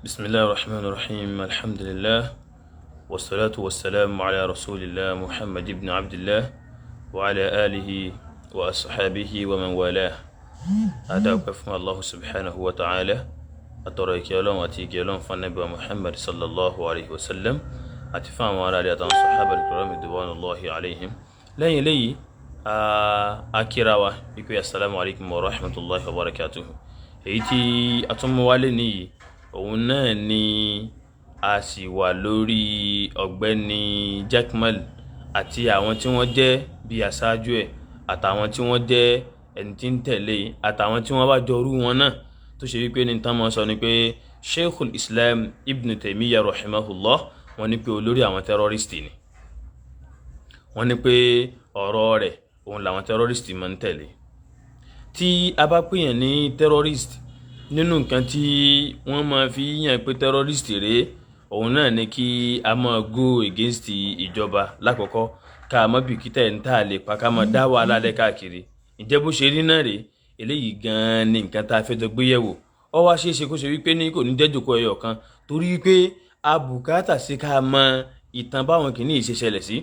بسم الله الرحمن الرحيم الحمد لله والصلاة والسلام على رسول الله محمد بن عبد الله وعلى آله وأصحابه ومن والاه أدعوكم الله سبحانه وتعالى أترك يلون وأتيك يلون فالنبي محمد صلى الله عليه وسلم أتفهم على الصحابة الكرام رضوان الله عليهم لا يلي أكراوة يقول السلام عليكم ورحمة الله وبركاته èyí àtúnmúwálé nìyí òun náà ni a sì wà lórí ọ̀gbẹ́ni Jakmal àti àwọn tí wọ́n jẹ́ bí aṣáájú ẹ̀ àtàwọn tí wọ́n jẹ́ ẹni tí ń tẹ̀lé àtàwọn tí wọ́n bá jọrú wọn náà tó ṣe wípé ní tán máa sọ ni pé Sheikhul Islam Ibn Taymiyyah rahimahullah wọ́n ní pé olórí àwọn tẹ́rọ́rìstì ni wọ́n ní pé ọ̀rọ̀ rẹ̀ òun làwọn tẹ́rọ́rìstì máa ń tẹ̀lé tí a bá pèèyàn ní terrorist nínú nǹkan tí wọ́n máa fi yàn pé terrorist rèé òun náà ni kí a máa go against ìjọba lákọ̀ọ́kọ́ ká má bìkítà ẹ̀ ń tà lè pa ká máa dá wàhálà lẹ̀ káàkiri ǹjẹ́ bó ṣe rí náà rèé eléyìí gan-an ni nǹkan tá a fẹ́ jọ gbé yẹ̀wò ó wá ṣeé ṣe kó ṣe wípé ní kò ní jẹ́jòkó ẹyọ kan torí wípé a bùkátà sí ká mọ ìtàn báwọn kìíní ṣe ṣẹlẹ̀ sí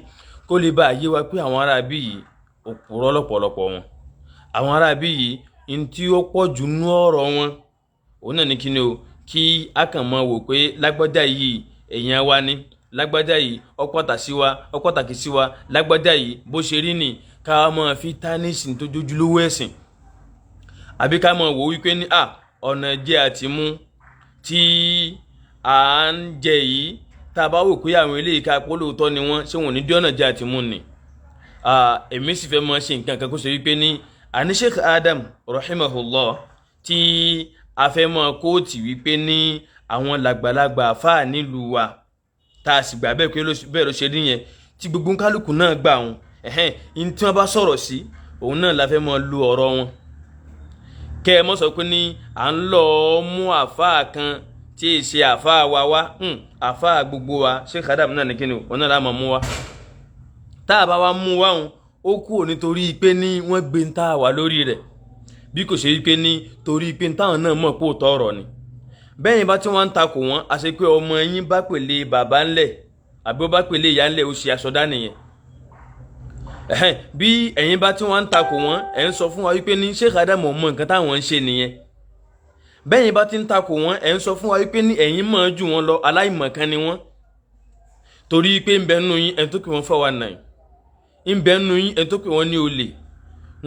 kó lè bá yé wa pé àwọn ará bí yìí òpùrọ́ lọ́pọ̀lọpọ̀ wọn àwọn ará bí yìí in tí ó pọ̀ jù nú ọ̀rọ̀ wọn òun náà ní kíni o kí a kàn mọ̀ wò pé lágbájá yìí èèyàn wa ni lágbájá yìí ó pàtàkì sí wa lágbájá yìí bó ṣe rí ni ká máa fi tánìsì tó jójúlówó ẹ̀sìn àbí ká máa wò wípé ní ọ̀nà jẹ́ àti mú tí à ń jẹ yìí tá a bá wò pé àwọn eléyìí ká pọ́ lóòótọ́ ni wọ́n ṣé wọn ò ní dé ọ̀nà jẹ́ àti mú ni èmi sì fẹ́ máa ṣe nǹkan kan kó ṣe wípé ní àní Sheikh Adam rahimahullah tí a fẹ́ mọ kóòtì wípé ní àwọn làgbàlagbà àfáà nílùú wa tá a sì gbà bẹ́ẹ̀ pé bẹ́ẹ̀ ló ṣe rí yẹn tí gbogbo kálukú náà gbà wọn ní tí wọ́n bá sọ̀rọ̀ sí òun náà la fẹ́ mọ lu ọ̀rọ̀ wọn kẹ́ ẹ mọ́ sọ pé ní à ń lọ mú àfáà kan tí ì ṣe àfáà wa wá àfáà gbogbo wa Sheikh Adam náà ní kíni òun náà la máa mú wa tá a bá wá mú wa wọn ó kúrò nítorí pé ní wọ́n gbé ń tá wà lórí rẹ̀ bí kò ṣe wípé ní torí pé táwọn náà mọ̀ pé òótọ́ ọ̀rọ̀ ni bẹ́yìn bá tí wọ́n ń takò wọ́n a ṣe pé ọmọ yín bá pèlè bàbá ńlẹ̀ àbí ó bá pèlè ìyá ńlẹ̀ ó ṣe aṣọdá nìyẹn bí ẹ̀yin bá tí wọ́n ń takò wọ́n ẹ̀ ń sọ fún wa wípé ní Sheikh Adam mọ̀ nǹkan táwọn ń ṣe nìyẹn bẹ́yìn bá tí ń takò wọ́n ẹ̀ ń sọ fún wa wípé ní ẹ̀yin mọ̀ jù wọ́n lọ aláìmọ̀kan ni wọ́n torí pé ń bẹ nínú yín ẹ̀ tó kí wọ́n fọ́ wa náà ń bẹ nínú yín ẹni tó pè wọ́n ní olè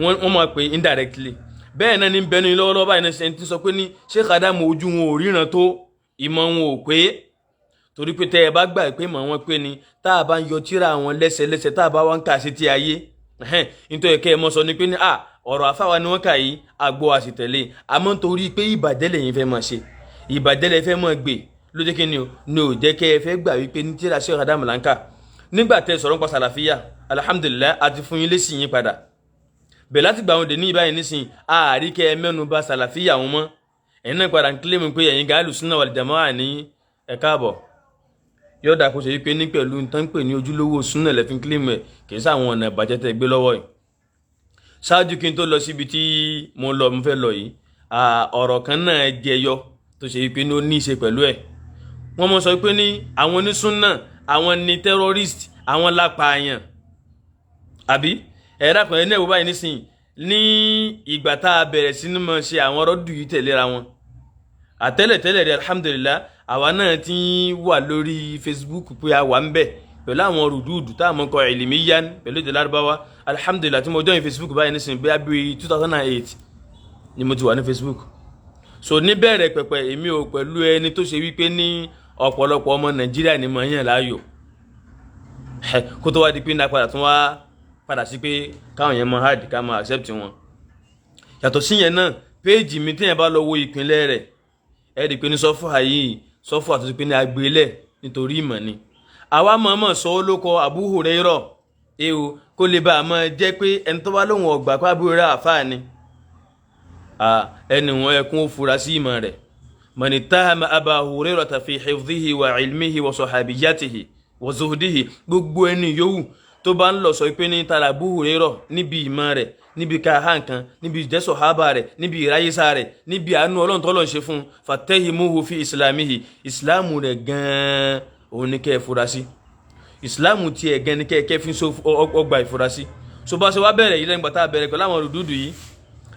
wọ́n máa pè indirectly bẹ́ẹ̀ náà ní ń bẹ nínú yín lọ́wọ́lọ́wọ́ báyìí náà ṣe ti sọ pé ní Sheikh Adam ojú wọn ò ríran tó ìmọ̀ wọn ò pé torí pé tẹ́ ẹ bá gbà pé mọ̀ wọn pé ni tá a bá ń yọ tíra wọn lẹ́sẹ̀lẹ́sẹ̀ tá a bá wá ń kà sí ti ayé nítorí kẹ́ ẹ mọ̀ sọ ni pé ní ọ̀rọ̀ àfáwa ni wọ́n kà yìí àgbo àsìtẹ̀lé àmọ́ nítorí pé ìbàjẹ́ lẹ́yìn fẹ́ máa ṣe ìbàjẹ́ lẹ́ fẹ́ máa gbé ló jẹ́ kí ni ò jẹ́ kẹ́ ẹ fẹ́ gbà wípé ní tíra Sheikh Adam là ń kà nígbà tẹ́ sọ̀rọ̀ nípa sàlàfíà alhamdulillah àti fún yín lésì yín padà bẹ́ẹ̀ láti gbà wọn dé ní ìbáyìí nísìn àríkẹ́ mẹ́nu bà sàlàfíà wọn mọ́ ẹ̀yin náà padà ń kílèmù pé ẹ̀yin gáàlù súnà wal jamaa ní ẹ káàbọ̀ yóò dà kó ṣe wípé ní pẹ̀lú tán pè ní ojúlówó súnà lẹ́fín kílèmù ẹ̀ kì í sáwọn ọ̀nà ìbàjẹ́ tẹ́ gbé lọ́wọ́ yìí ṣáájú kí n tó lọ síbi tí mo fẹ́ lọ yìí ọ̀rọ̀ kan náà jẹyọ tó ṣe wípé ní ó ní í ṣe pẹ̀lú ẹ̀ wọ́n mọ̀ sọ pé ní àwọn onísúnà àwọn ni terrorist àwọn lápàáyàn àbí ẹ̀rá kan ẹni ẹ̀wọ̀ báyìí nísìnyí ní ìgbà tá a bẹ̀rẹ̀ sí ní mọ̀ ṣe àwọn rọ́dù yìí tẹ̀léra wọn àtẹ́lẹ̀tẹ́lẹ̀ rẹ̀ alhamdulillah àwa náà ti wà lórí Facebook pé a wà ń bẹ̀ pẹ̀lú àwọn rùdúùdù tá a mọ̀ kọ́ ilmiyan pẹ̀lú èdè lárúbáwá alhamdulillah tí mo join Facebook báyìí nísìnyí bí 2008 ni mo ti wà ní Facebook so níbẹ̀rẹ̀ pẹ̀pẹ̀ èmi ò pẹ̀lú ẹni tó ṣe wípé ní ọ̀pọ̀lọpọ̀ ọmọ Nàìjíríà ni mo yàn láàyò kó tó wá di pé ní apàdà tún wá padà sí pé káwọn yẹn máa hard ká máa accept wọn yàtọ̀ sí yẹn náà péèjì mi téèyàn bá lọ wo ìpínlẹ̀ rẹ̀ ẹ rí i pé ní sọ́fà yìí sọ́fà tó ti pé ní agbélẹ̀ nítorí ìmọ̀ ni àwa mọ̀ọ́mọ̀ sọ ó ló kọ Abu Hurairah kó lè bá a máa jẹ́ pé ẹni tó bá lóun ọ̀gbà pé Abu Hurairah àfáà ni ẹni wọn ẹkún ó fura sí ìmọ̀ rẹ̀ man ittahama Aba Hurairah fi hifdhihi wa ilmihi wa sahabiyyatihi wa zuhdihi gbogbo ẹni yòówù tó bá ń lọ sọ pé ní tara Abu Hurairah níbi ìmọ̀ rẹ̀ níbi káhán kan níbi ìjẹ́sọ̀ hábà rẹ̀ níbi ìráyésá rẹ̀ níbi àánú ọlọ́run tọ́lọ́ ṣe fún fatahimuhu fi islamihi ìsìláàmù rẹ̀ gan-an òun ní kẹ́ ẹ fura sí ìsìláàmù tiẹ̀ gan-an ní kẹ́ ẹ fi ọgbà ìfura sí. so bá ṣe wá bẹ̀rẹ̀ yìí lẹ́yìn gbàtà bẹ̀rẹ̀ pẹ̀lú àwọn rùdúdù yìí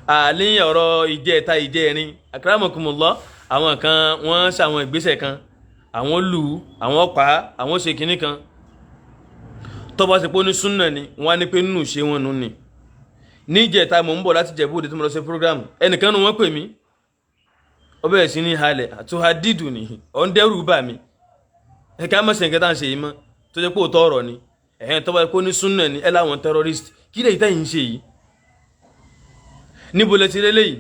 àlẹ́yìn ọ̀rọ̀ ìjẹta ìjẹrin akramakumullah àwọn kan wọ́n ṣàwọn ìgbésẹ̀ kan àwọn lù àwọn pa àwọn ṣe kinní kan tó bá ṣe pé ní súnà ni wọ́n á ní pé nínú ṣe wọn nù ni. níjẹta mò ń bọ̀ láti Jẹ̀bú Òde tí mo lọ ṣe program ẹnìkan nu wọ́n pè mí ó bẹ̀rẹ̀ sí ní halẹ̀ àtúhà dídùn ni ọ̀ ń dẹ́rù bà mí ẹ̀ka mọ̀sẹ̀ nǹkan tá à ń ṣe yìí mọ́ tó jẹ́ pé òótọ́ ọ̀rọ̀ ni tó bá ṣe pé ní súnà ni ẹ láwọn terrorist kí lè tẹ́ yìí ń ṣe yìí níbo lẹ ti lélẹ̀ yìí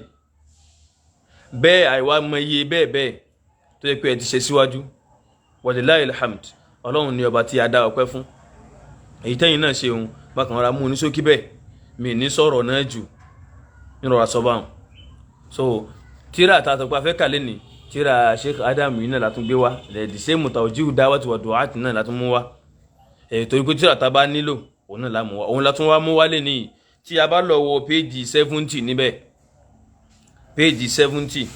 bẹ́ẹ̀ àìwá mọ iye bẹ́ẹ̀ tó jẹ́ pé ẹ ti ṣe síwájú walilahi alhamd ọlọ́run ni ọba tí a dá ọpẹ́ fún èyí tẹ́yìn náà ṣe òun bákan ara mú ní ṣókí bẹ́ẹ̀ mi ní sọ̀rọ̀ náà jù nírọ̀rọ̀ sọ́bàá so tíra àtàtọ̀pá fẹ́ kàlẹ́ ní tíra Sheikh Adam yìí náà látún gbé wá lẹ́ẹ̀dì sí mutawjihu da'wati wa du'at náà látún mú wá torí pé tíra tá bá nílò òun náà lámú wá òun látún wá mú wálé ní tí a bá lọ wo péjì 70 níbẹ̀ péjì 70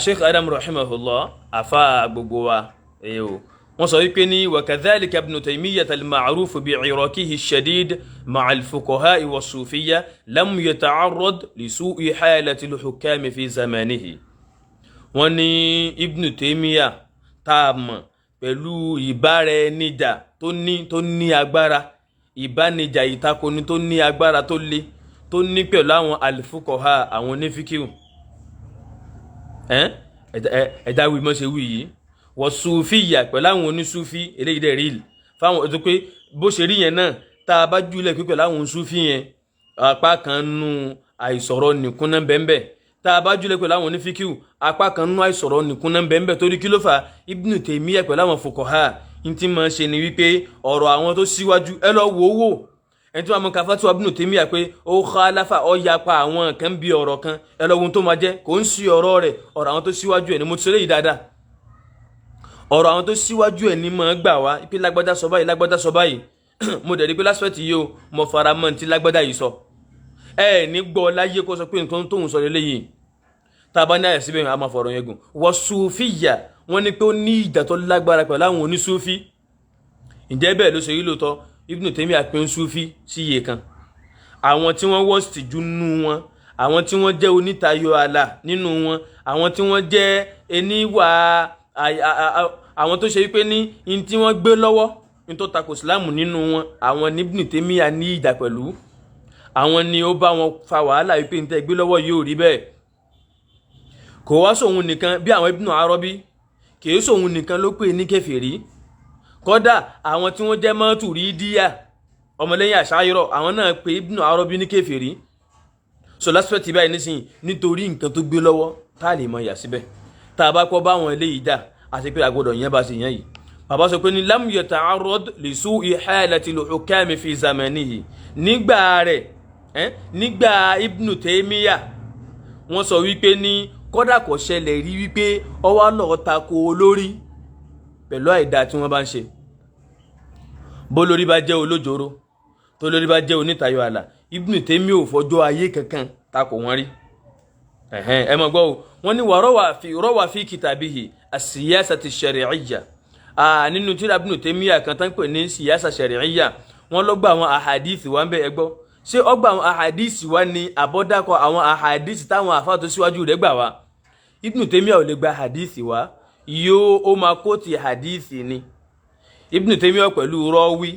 Sheikh Adam rahimahullah afa gbogbo wa wọ́n sọ wípé ní wa kadhalika Ibn Taymiyyah al-ma'ruf bi'iraqihi ash-shadid ma'a al-fuqaha'i was-sufiyyah lam yata'arrad li su'i halati al-hukam fi zamanihi. wọ́n ní Ibn Taymiyyah tá a mọ̀ pẹ̀lú ìbáraẹnijà tó ní agbára ìbánijà ìtakoni tó ní agbára tó le tó ní pẹ̀lú àwọn al-fuqaha àwọn onífíkíù ẹ̀dá wí mọ́ ṣe wí yìí wọ́n sùfíyà pẹ̀lú àwọn onísùfí eléyìí dẹ̀ rí fáwọn ètò pé bó ṣe rí yẹn náà tá a bá júlẹ̀ pé pẹ̀lú àwọn sùfí yẹn apá kan nù àìsọ̀rọ̀ nìkún náà bẹ́ẹ̀ tá a bá júlẹ̀ pẹ̀lú àwọn onífíkíù apá kan nù àìsọ̀rọ̀ nìkún náà bẹ́ẹ̀ torí kí ló fà Ibn Taymiyyah pẹ̀lú àwọn fuqaha ní tí máa ṣe ni wípé ọ̀rọ̀ àwọn tó síwájú ẹ lọ wò ó wò ẹni tí wọ́n mọ káfá tí wọ́n Ibn Taymiyyah pé ó khalafa ó yapa àwọn kan bí ọ̀rọ̀ kan ẹ lọ wo tó máa jẹ́ kò ń sí ọ̀rọ̀ rẹ̀ ọ̀rọ̀ àwọn tó síwájú ẹ̀ ni mo ti ṣe léyìí dáadáa ọ̀rọ̀ àwọn tó síwájú ẹ̀ ní máa gbà wá pé lágbádá sọ báyìí mo dẹ̀ rí pé lásìkò yìí o mo fara mọ́ ti lágbádá yìí sọ ẹ ní gbọ́ láyé kó sọ pé nǹkan tóun sọ lélẹ́yìí tá a bá ní àyè síbẹ̀ a máa fọ̀rọ̀ yẹn gùn wọ́n sùfíyà wọ́n ní pé ó ní ìjà tó lágbára pẹ̀lú àwọn onísùfí ǹjẹ́ bẹ́ẹ̀ ló ṣe rí lóòótọ́ Ibn Taymiyyah pé ń sùfí sí iye kan àwọn tí wọ́n wọ́ tìjú nínú wọn àwọn tí wọ́n jẹ́ onítayọ àlà nínú wọn àwọn tí wọ́n jẹ́ eníwà àwọn tó ṣe wípé ní in tí wọ́n gbé lọ́wọ́ ní tó tako ìsìláàmù nínú wọn àwọn ní Ibn Taymiyyah ní ìjà pẹ̀lú àwọn ni ó bá wọn fa wàhálà wípé ní tẹ́ gbé lọ́wọ́ yóò rí bẹ́ẹ̀ kò wá sóhun nìkan bí àwọn Ibn Arabi kìí sóhun nìkan ló pè ní kèfèrí kódà àwọn tí wọ́n jẹ́ Maturidiyya ọmọlẹ́yìn Ash'ari àwọn náà pè Ibn Arabi ní kèfèrí so lásìkò tí báyìí nísìnyí nítorí nǹkan tó gbé lọ́wọ́ tá a lè mọ ìyà síbẹ̀ tá a bá kọ́ bá àwọn eléyìí dà àti pé agbọ́dọ̀ yẹn bá ṣe yẹn yìí bàbá sọ pé ní lam yata'arrad li su'i halati al-hukam fi zamanihi nígbà rẹ̀ nígbà Ibn Taymiyyah wọ́n sọ wípé ní kódà kò ṣẹlẹ̀ rí wípé ó wá lọ tako olórí pẹ̀lú àìdá tí wọ́n bá ń ṣe bó lórí bá jẹ́ olójoro tó lórí bá jẹ́ onítayọ àlà Ibn Taymiyyah ò fọjọ́ ayé kankan tako wọ́n rí ẹ mọ̀ gbọ́ wọ́n ní rọ́wà fi kitabihi as-siyasati ash-shari'iyya nínú tí Ibn Taymiyyah kan tán pè ní siyasa shari'iyya wọ́n lọ gba àwọn ahadisi wa ń bẹ ẹgbọ́ ṣé ó gba àwọn ahadisi wa ní àbọ́dàkọ àwọn ahadisi táwọn àfáà tó síwájú rẹ̀ gbà wá Ibn Taymiyyah ò lè gba hadisi wa yóò ó máa kóòtì hadisi ni Ibn Taymiyyah pẹ̀lú rọ́wí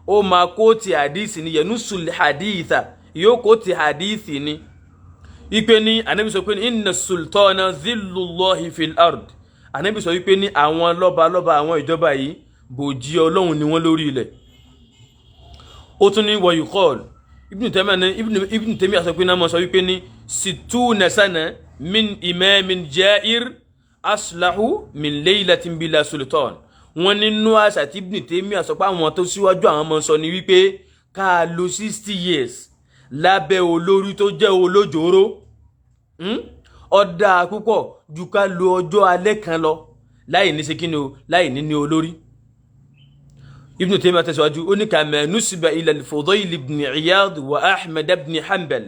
ó máa kóòtì hadisi ni yanusul haditha yóò kóòtì hadisi ni ipe ní Ànábì sọ pé ní inna sultana zillullahi fil ard Ànábì sọ wípé ní àwọn lọ́ba àwọn ìjọba yìí bòjí Ọlọ́run ni wọ́n lórí ilẹ̀ ó tún ní wa yuqal Ibn Taymiyyah sọ pé náà mọ́ sọ wípé ní situna sana min imamin ja'ir aslahu min laylatin bila sultan wọ́n nínú àṣà tí Ibn Taymiyyah sọ pé àwọn tó síwájú àwọn ọmọ sọ ní wípé ká lò 60 years lábẹ́ olórí tó jẹ́ olójoro ọ̀dà púpọ̀ jù ká lo ọjọ́ alẹ́ kan lọ láì ní ṣe kí ni o láì ní olórí Ibn Taymiyyah tẹ̀síwájú ó ní kama nusiba ila al-Fudayl ibn Iyad wa Ahmad ibn Hanbal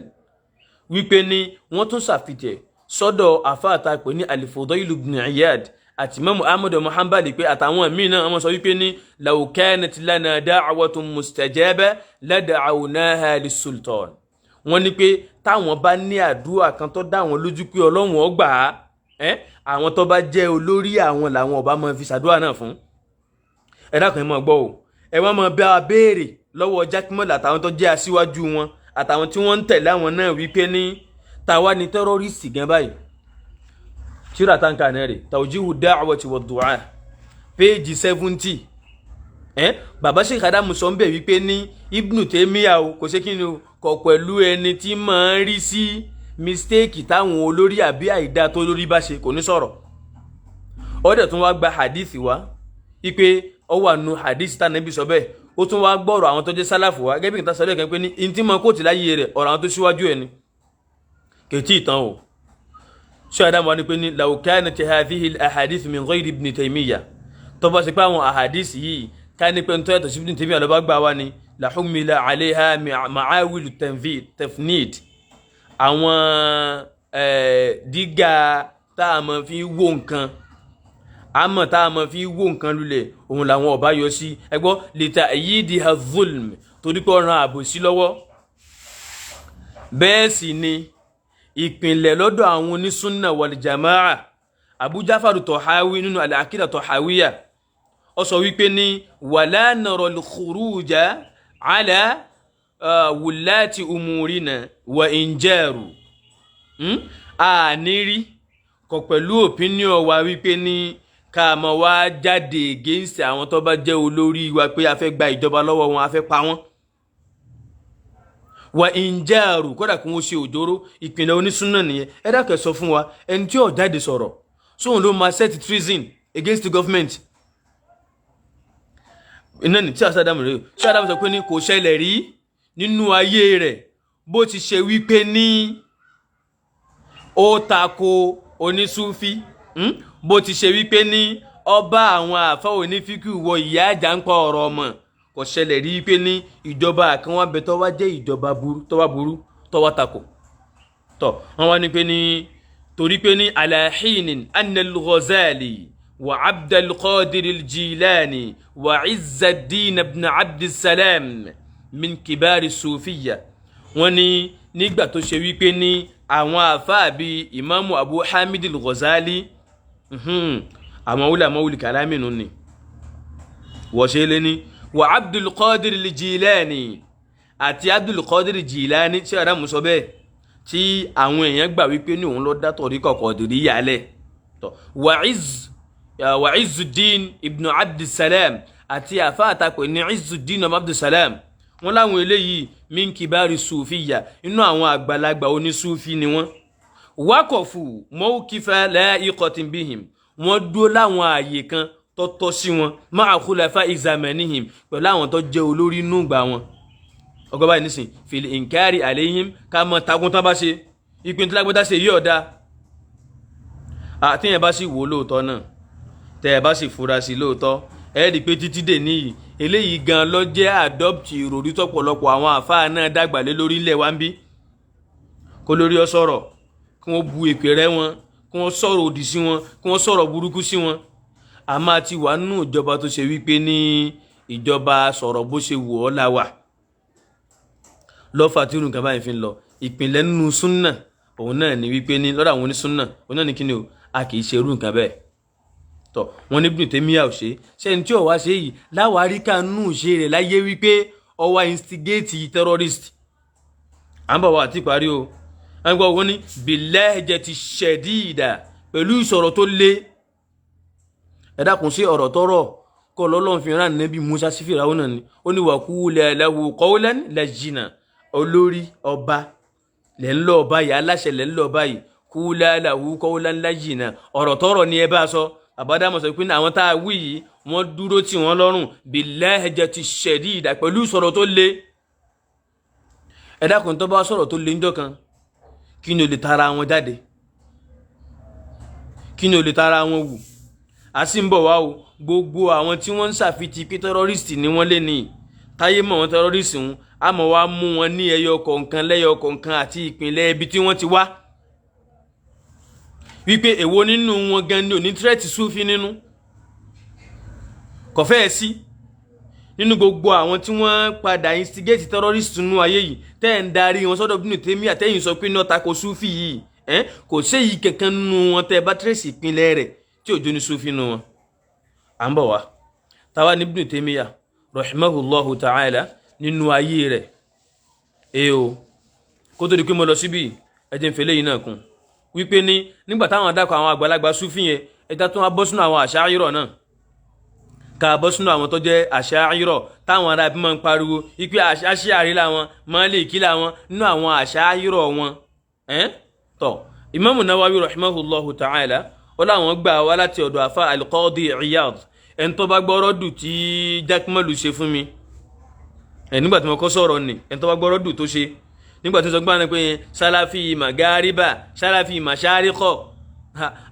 wípé ní wọ́n tún ṣàfitẹ̀ sọ́dọ̀ àfáàtà pé ní al-Fudayl ibn Iyad àti Imam Ahmad ibn Hanbal pé àtàwọn míì náà wọ́n sọ wípé ní law kanat lana da'watun mustajaba lada'awnaha lis-sultan. Wọ́n ní pé táwọn bá ní àdúrà kan tó dá wọn lójú pé Ọlọ́run ó gbà á àwọn tó bá jẹ́ olórí àwọn làwọn ọba máa fi ṣàdúrà náà fún. Ẹ dákun ẹ máa gbọ́ o, ẹ wọ́n máa bá a béèrè lọ́wọ́ Jaqmal àtàwọn tó jẹ́ aṣíwájú wọn àtàwọn tí wọ́n ń tẹ̀lé àwọn náà wípé ní tàwa ni tẹ́rọ́rìsì gan báyìí. Tírà táǹkà náà rè Tawjihu Da'wati wa Du'a page 70. Bàbá Sheikh Adamu sọ ń bẹ̀ wípé ní Ibn Taymiyyah o kò ṣe kí ni o kọ̀ pẹ̀lú ẹni tí máa ń rí sí mistake táwọn olórí àbí àìdá tó lórí bá ṣe kò ní sọ̀rọ̀. Ó dẹ̀ tún wá gba hadith wá wípé ó wà nù hadith tá Nábì sọ bẹ́ẹ̀ ó tún wá gbọ́rọ̀ àwọn tó jẹ́ sálàfù wá gẹ́gẹ́ bí nǹkan sọ lẹ́ẹ̀kan pé ní in tí mọ kóòtù láyé rẹ̀ ọ̀rọ̀ àwọn tó síwájú ẹ̀ ni kètí ìtàn o. Sheikh Adamu wá ní pé ní law kanat hadhihi al-ahadith min ghayri Ibn Taymiyyah tó bá ṣe pé àwọn ahadith yìí ká ní pé ń tọ́ yàtọ̀ sí Ibn Taymiyyah ló bá gbà wá ni la humila alayha ma'awil tafnid àwọn dígà tá a mọ̀ fi wó nǹkan àmọ́ tá a mọ̀ fi wó nǹkan lulẹ̀ òun làwọn ọba yọ sí ẹgbọ́ lita yídi hazulm torí pé ọ̀ràn àbòsí lọ́wọ́. Bẹ́ẹ̀ sì ni ìpìnlẹ̀ lọ́dọ̀ àwọn onísúnnà wal jama'a Abu Ja'far Tahawi nínú al-Aqida Tahawiyya ó sọ wípé ní wala nara al-khuruja ala wulati umurina wa injaru a nírí kò pẹ̀lú opinion wa wípé ní ká má wá jáde against àwọn tó bá jẹ́ olórí wa pé a fẹ́ gba ìjọba lọ́wọ́ wọn a fẹ́ pa wọ́n wa injaru kódà kí wọ́n ṣe òjòrò ìpìlẹ̀ onísúnnà nìyẹn. Ẹ dákẹ́ sọ fún wa ẹni tí ó jáde sọ̀rọ̀ sóhun ló máa set treason against the government. Iná ní tí Adamu rẹ̀ Sheikh Adamu sọ pé ní kò ṣẹlẹ̀ rí nínú ayé rẹ̀ bó ti ṣe wípé ní ó tako onísúfí bó ti ṣe wípé ní ọba àwọn àfá onífíkì wọ ìyá àjà ń pa ọ̀rọ̀ ọmọ kò ṣẹlẹ̀ rí wípé ní ìjọba kan wá bẹ tó wá jẹ́ ìjọba burú tó wá tako tó wọ́n wá ní pé ní torí pé ní ala hinin anna al-Ghazali wa Abdul Qadir al-Jilani wa Izzuddin ibn Abdissalam min kibari sufiyya. Wọ́n ní nígbà tó ṣe wípé ní àwọn àfáà bíi Imamu Abu Hamid al-Ghazali àwọn ulama ul kalami nù ni wọ́n ṣe lé ní wa Abdul Qadir al-Jilani àti Abdul Qadir al-Jilani tí Adamu sọ bẹ́ẹ̀ tí àwọn èèyàn gbà wípé ní òun ló dá tọ̀ríkọ̀ Qadiriyya lẹ̀ wa Izzuddin ibn Abdissalam àti àfáà àtàpẹ̀ ní Izzuddin ibn Abdissalam. Wọ́n láwọn eléyìí min kibari sufiyya inú àwọn àgbàlagbà onísúfí ni wọ́n. Waqafu mawqifa la'iqatin bihim wọ́n dúró láwọn ààyè kan tó tọ́ sí wọn ma'a khulafa'i zamanihim pẹ̀lú àwọn tó jẹ́ olórí inú ìgbà wọn. Ọgọ́ báyìí nísìn fil inkari alayhim ká mọ takun tán bá ṣe ìpín tí lágbẹ́dá ṣe yí ọ̀dá. Àtíyàn bá sì wò lóòótọ́ náà tẹ́ ẹ bá sì fura sí lóòótọ́ ẹ rí pé títí dè níyì eléyìí gan ló jẹ́ adopt ìròrí tọ́pọ̀lọpọ̀ àwọn àfáà náà dàgbà lé lórí ilẹ̀ wa ń bí. Kó lórí ọ sọ̀rọ̀ kí wọ́n bu èpè rẹ́ wọn kí wọ́n sọ̀rọ̀ òdì sí wọn kí wọ́n sọ̀rọ̀ burúkú sí wọn. A máa ti wà nínú ìjọba tó ṣe wípé ní ìjọba sọ̀rọ̀ bó ṣe wù ọ́ la wà lọ́fà tí irun kan báyìí fi ń lọ. Ìpìlẹ̀ nínú súnnà òun náà ni wípé ní lọ́dọ̀ àwọn onísúnnà òun náà ni kí ni o a kì í ṣe irú nǹkan bẹ́ẹ̀ tọ̀ wọ́n ní Ibn Taymiyyah ò ṣe ṣẹ́ni tí ó wá ṣe yìí láwárí kanú ṣe rẹ̀ láyé wípé ó wá instigate terrorist. À ń bọ̀ wá àti parí o à ń gbọ́ wọ́n ní billahjati shadida pẹ̀lú ìsọ̀rọ̀ tó le. Ẹ dákun sí ọ̀rọ̀ tọ́rọ̀ kọ́ lọ́lọ́run fi rán Nábì Musa sí Fíráúnà náà ni ó ní wa qula lahu qawlan layyina olórí ọba lẹ́ ń lọ ọba yìí aláṣẹ lẹ́ ń lọ ọba yìí qula lahu qawlan layyina ọ̀rọ̀ tọ́rọ̀ ni ẹ bá sọ. Àbádámọ̀ sọ pé àwọn tá a wí yìí wọ́n dúró tí wọ́n lọ́rùn billahjati shadida pẹ̀lú sọ̀rọ̀ tó le. Ẹ dákun tó bá sọ̀rọ̀ tó le ńjọ́ kan kí ni ó lè tara wọn jáde kí ni ó lè tara wọn wù. a sì ń bọ̀ wá o gbogbo àwọn tí wọ́n ń ṣàfitì pé tẹ́rọ́rìstì ni wọ́n lé ní táyé mọ̀ wọn tẹ́rọ́rìstì ń àmọ́ wá mú wọn ní ẹyọ kọ̀ọ̀kan lẹ́yọ kọ̀ọ̀kan àti ìpínlẹ̀ ibi tí wọ́n ti wá wípé èwo nínú wọn gan ni òní tírẹ́tì súfì nínú kò fẹ́ẹ̀ sí nínú gbogbo àwọn tí wọ́n padà instigate terrorist nínú ayé yìí tẹ́ ń darí wọn sọ́dọ̀ Ibn Taymiyyah àtẹ́yìn sọ pé náà tako súfì yìí kò séyìí kankan nínú wọn tẹ́ bá tírẹ́sì ìpínlẹ̀ rẹ̀ tí òjò ní súfì nínú wọn. à ń bọ̀ wá táwa ní Ibn Taymiyyah rahimahullahu ta'ala nínú ayé rẹ̀ o kó tó di pé mo lọ síbí ẹjẹ ń fẹlẹ́ yìí náà kún wípé ní nígbà táwọn adákọ̀ àwọn àgbàlagbà súfì yẹn ẹja tó wá bọ́ sínú àwọn àṣàírọ̀ náà ká bọ́ sínú àwọn tó jẹ́ àṣàírọ̀ táwọn ará bí máa ń pariwo wípé àṣàrí làwọn Málíkì làwọn nínú àwọn àṣàírọ̀ wọn tọ́ Imam Nawawi rahimahullahu ta'ala ó láwọn gbà wá láti ọ̀dọ̀ àfa al-Qadi Iyad ẹni tó bá gbọ́rọ̀ dù tí Jákèmálù ṣe fún mi nígbà tí mo kọ́ sọ̀rọ̀ ni ẹni tó bá gbọ́rọ̀ dù tó ṣe nígbà tó sọ gbá ní pé sálàfí magariba sálàfí masharikọ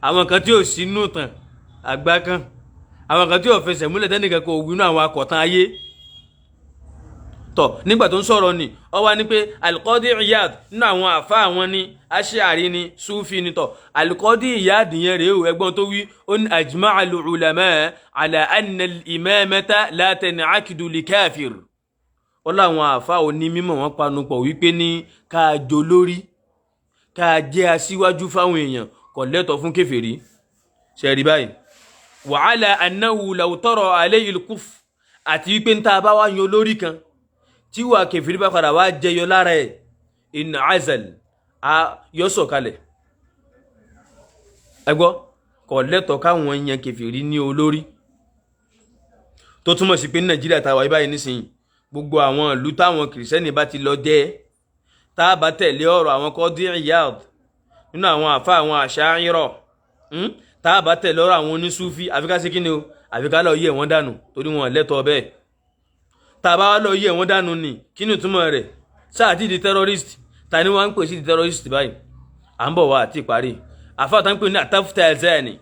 àwọn kan tí ò sínú tàn àgbá kan àwọn kan tí ò fẹsẹ̀ múlẹ̀ tẹ́nìkan kò wínú àwọn akọ̀tàn ayé tọ̀ nígbà tó ń sọ̀rọ̀ ni ó wá ní pé al-Qadi Iyad nínú àwọn àfa àwọn ní Ash'ari ní Sufi ní tọ̀ al-Qadi Iyad yẹn rèé o ẹgbọ́n tó wí ó ní ajma'a al-ulama ala anna al-imamata la tan'aqidu li kafir ó láwọn àfa òní mímọ̀ wọn panupọ̀ wípé ní ká jọ lórí ká jẹ́ aṣíwájú fáwọn èèyàn kò lẹ́tọ̀ fún kèfèrí ṣẹ̀rí báyìí wa ala annahu law tara alayhi al-kufr àti wípé ní tá a bá wá yan olórí kan tí wà kèfèrí bá padà wá jẹyọ lára ẹ̀ in azal a yọ sọ̀kalẹ̀ ẹgbọ́ kò lẹ́tọ̀ káwọn yan kèfèrí ní olórí tó túmọ̀ sí pé ní Nàìjíríà tàwa ibáyìí nísìnyí gbogbo àwọn ìlú táwọn kìrìsẹ́nì bá ti lọ jẹ́ tá a bá tẹ̀lé ọ̀rọ̀ àwọn Qadi Iyad nínú àwọn àfa àwọn àṣàírọ̀ tá a bá tẹ̀lé ọ̀rọ̀ àwọn onísúfí àfikà sí kíni o àfikà lọ yẹ wọ́n dànù torí wọn lẹ́tọ̀ọ́ bẹ́ẹ̀ tá a bá lọ yẹ wọ́n dànù ni kíni ìtumọ̀ rẹ̀ sáà ti di terrorist ta ni wọ́n ń pè sí di terrorist báyìí à ń bọ̀ wá àti ìparí àfa tá ń pè ní At-Taftazani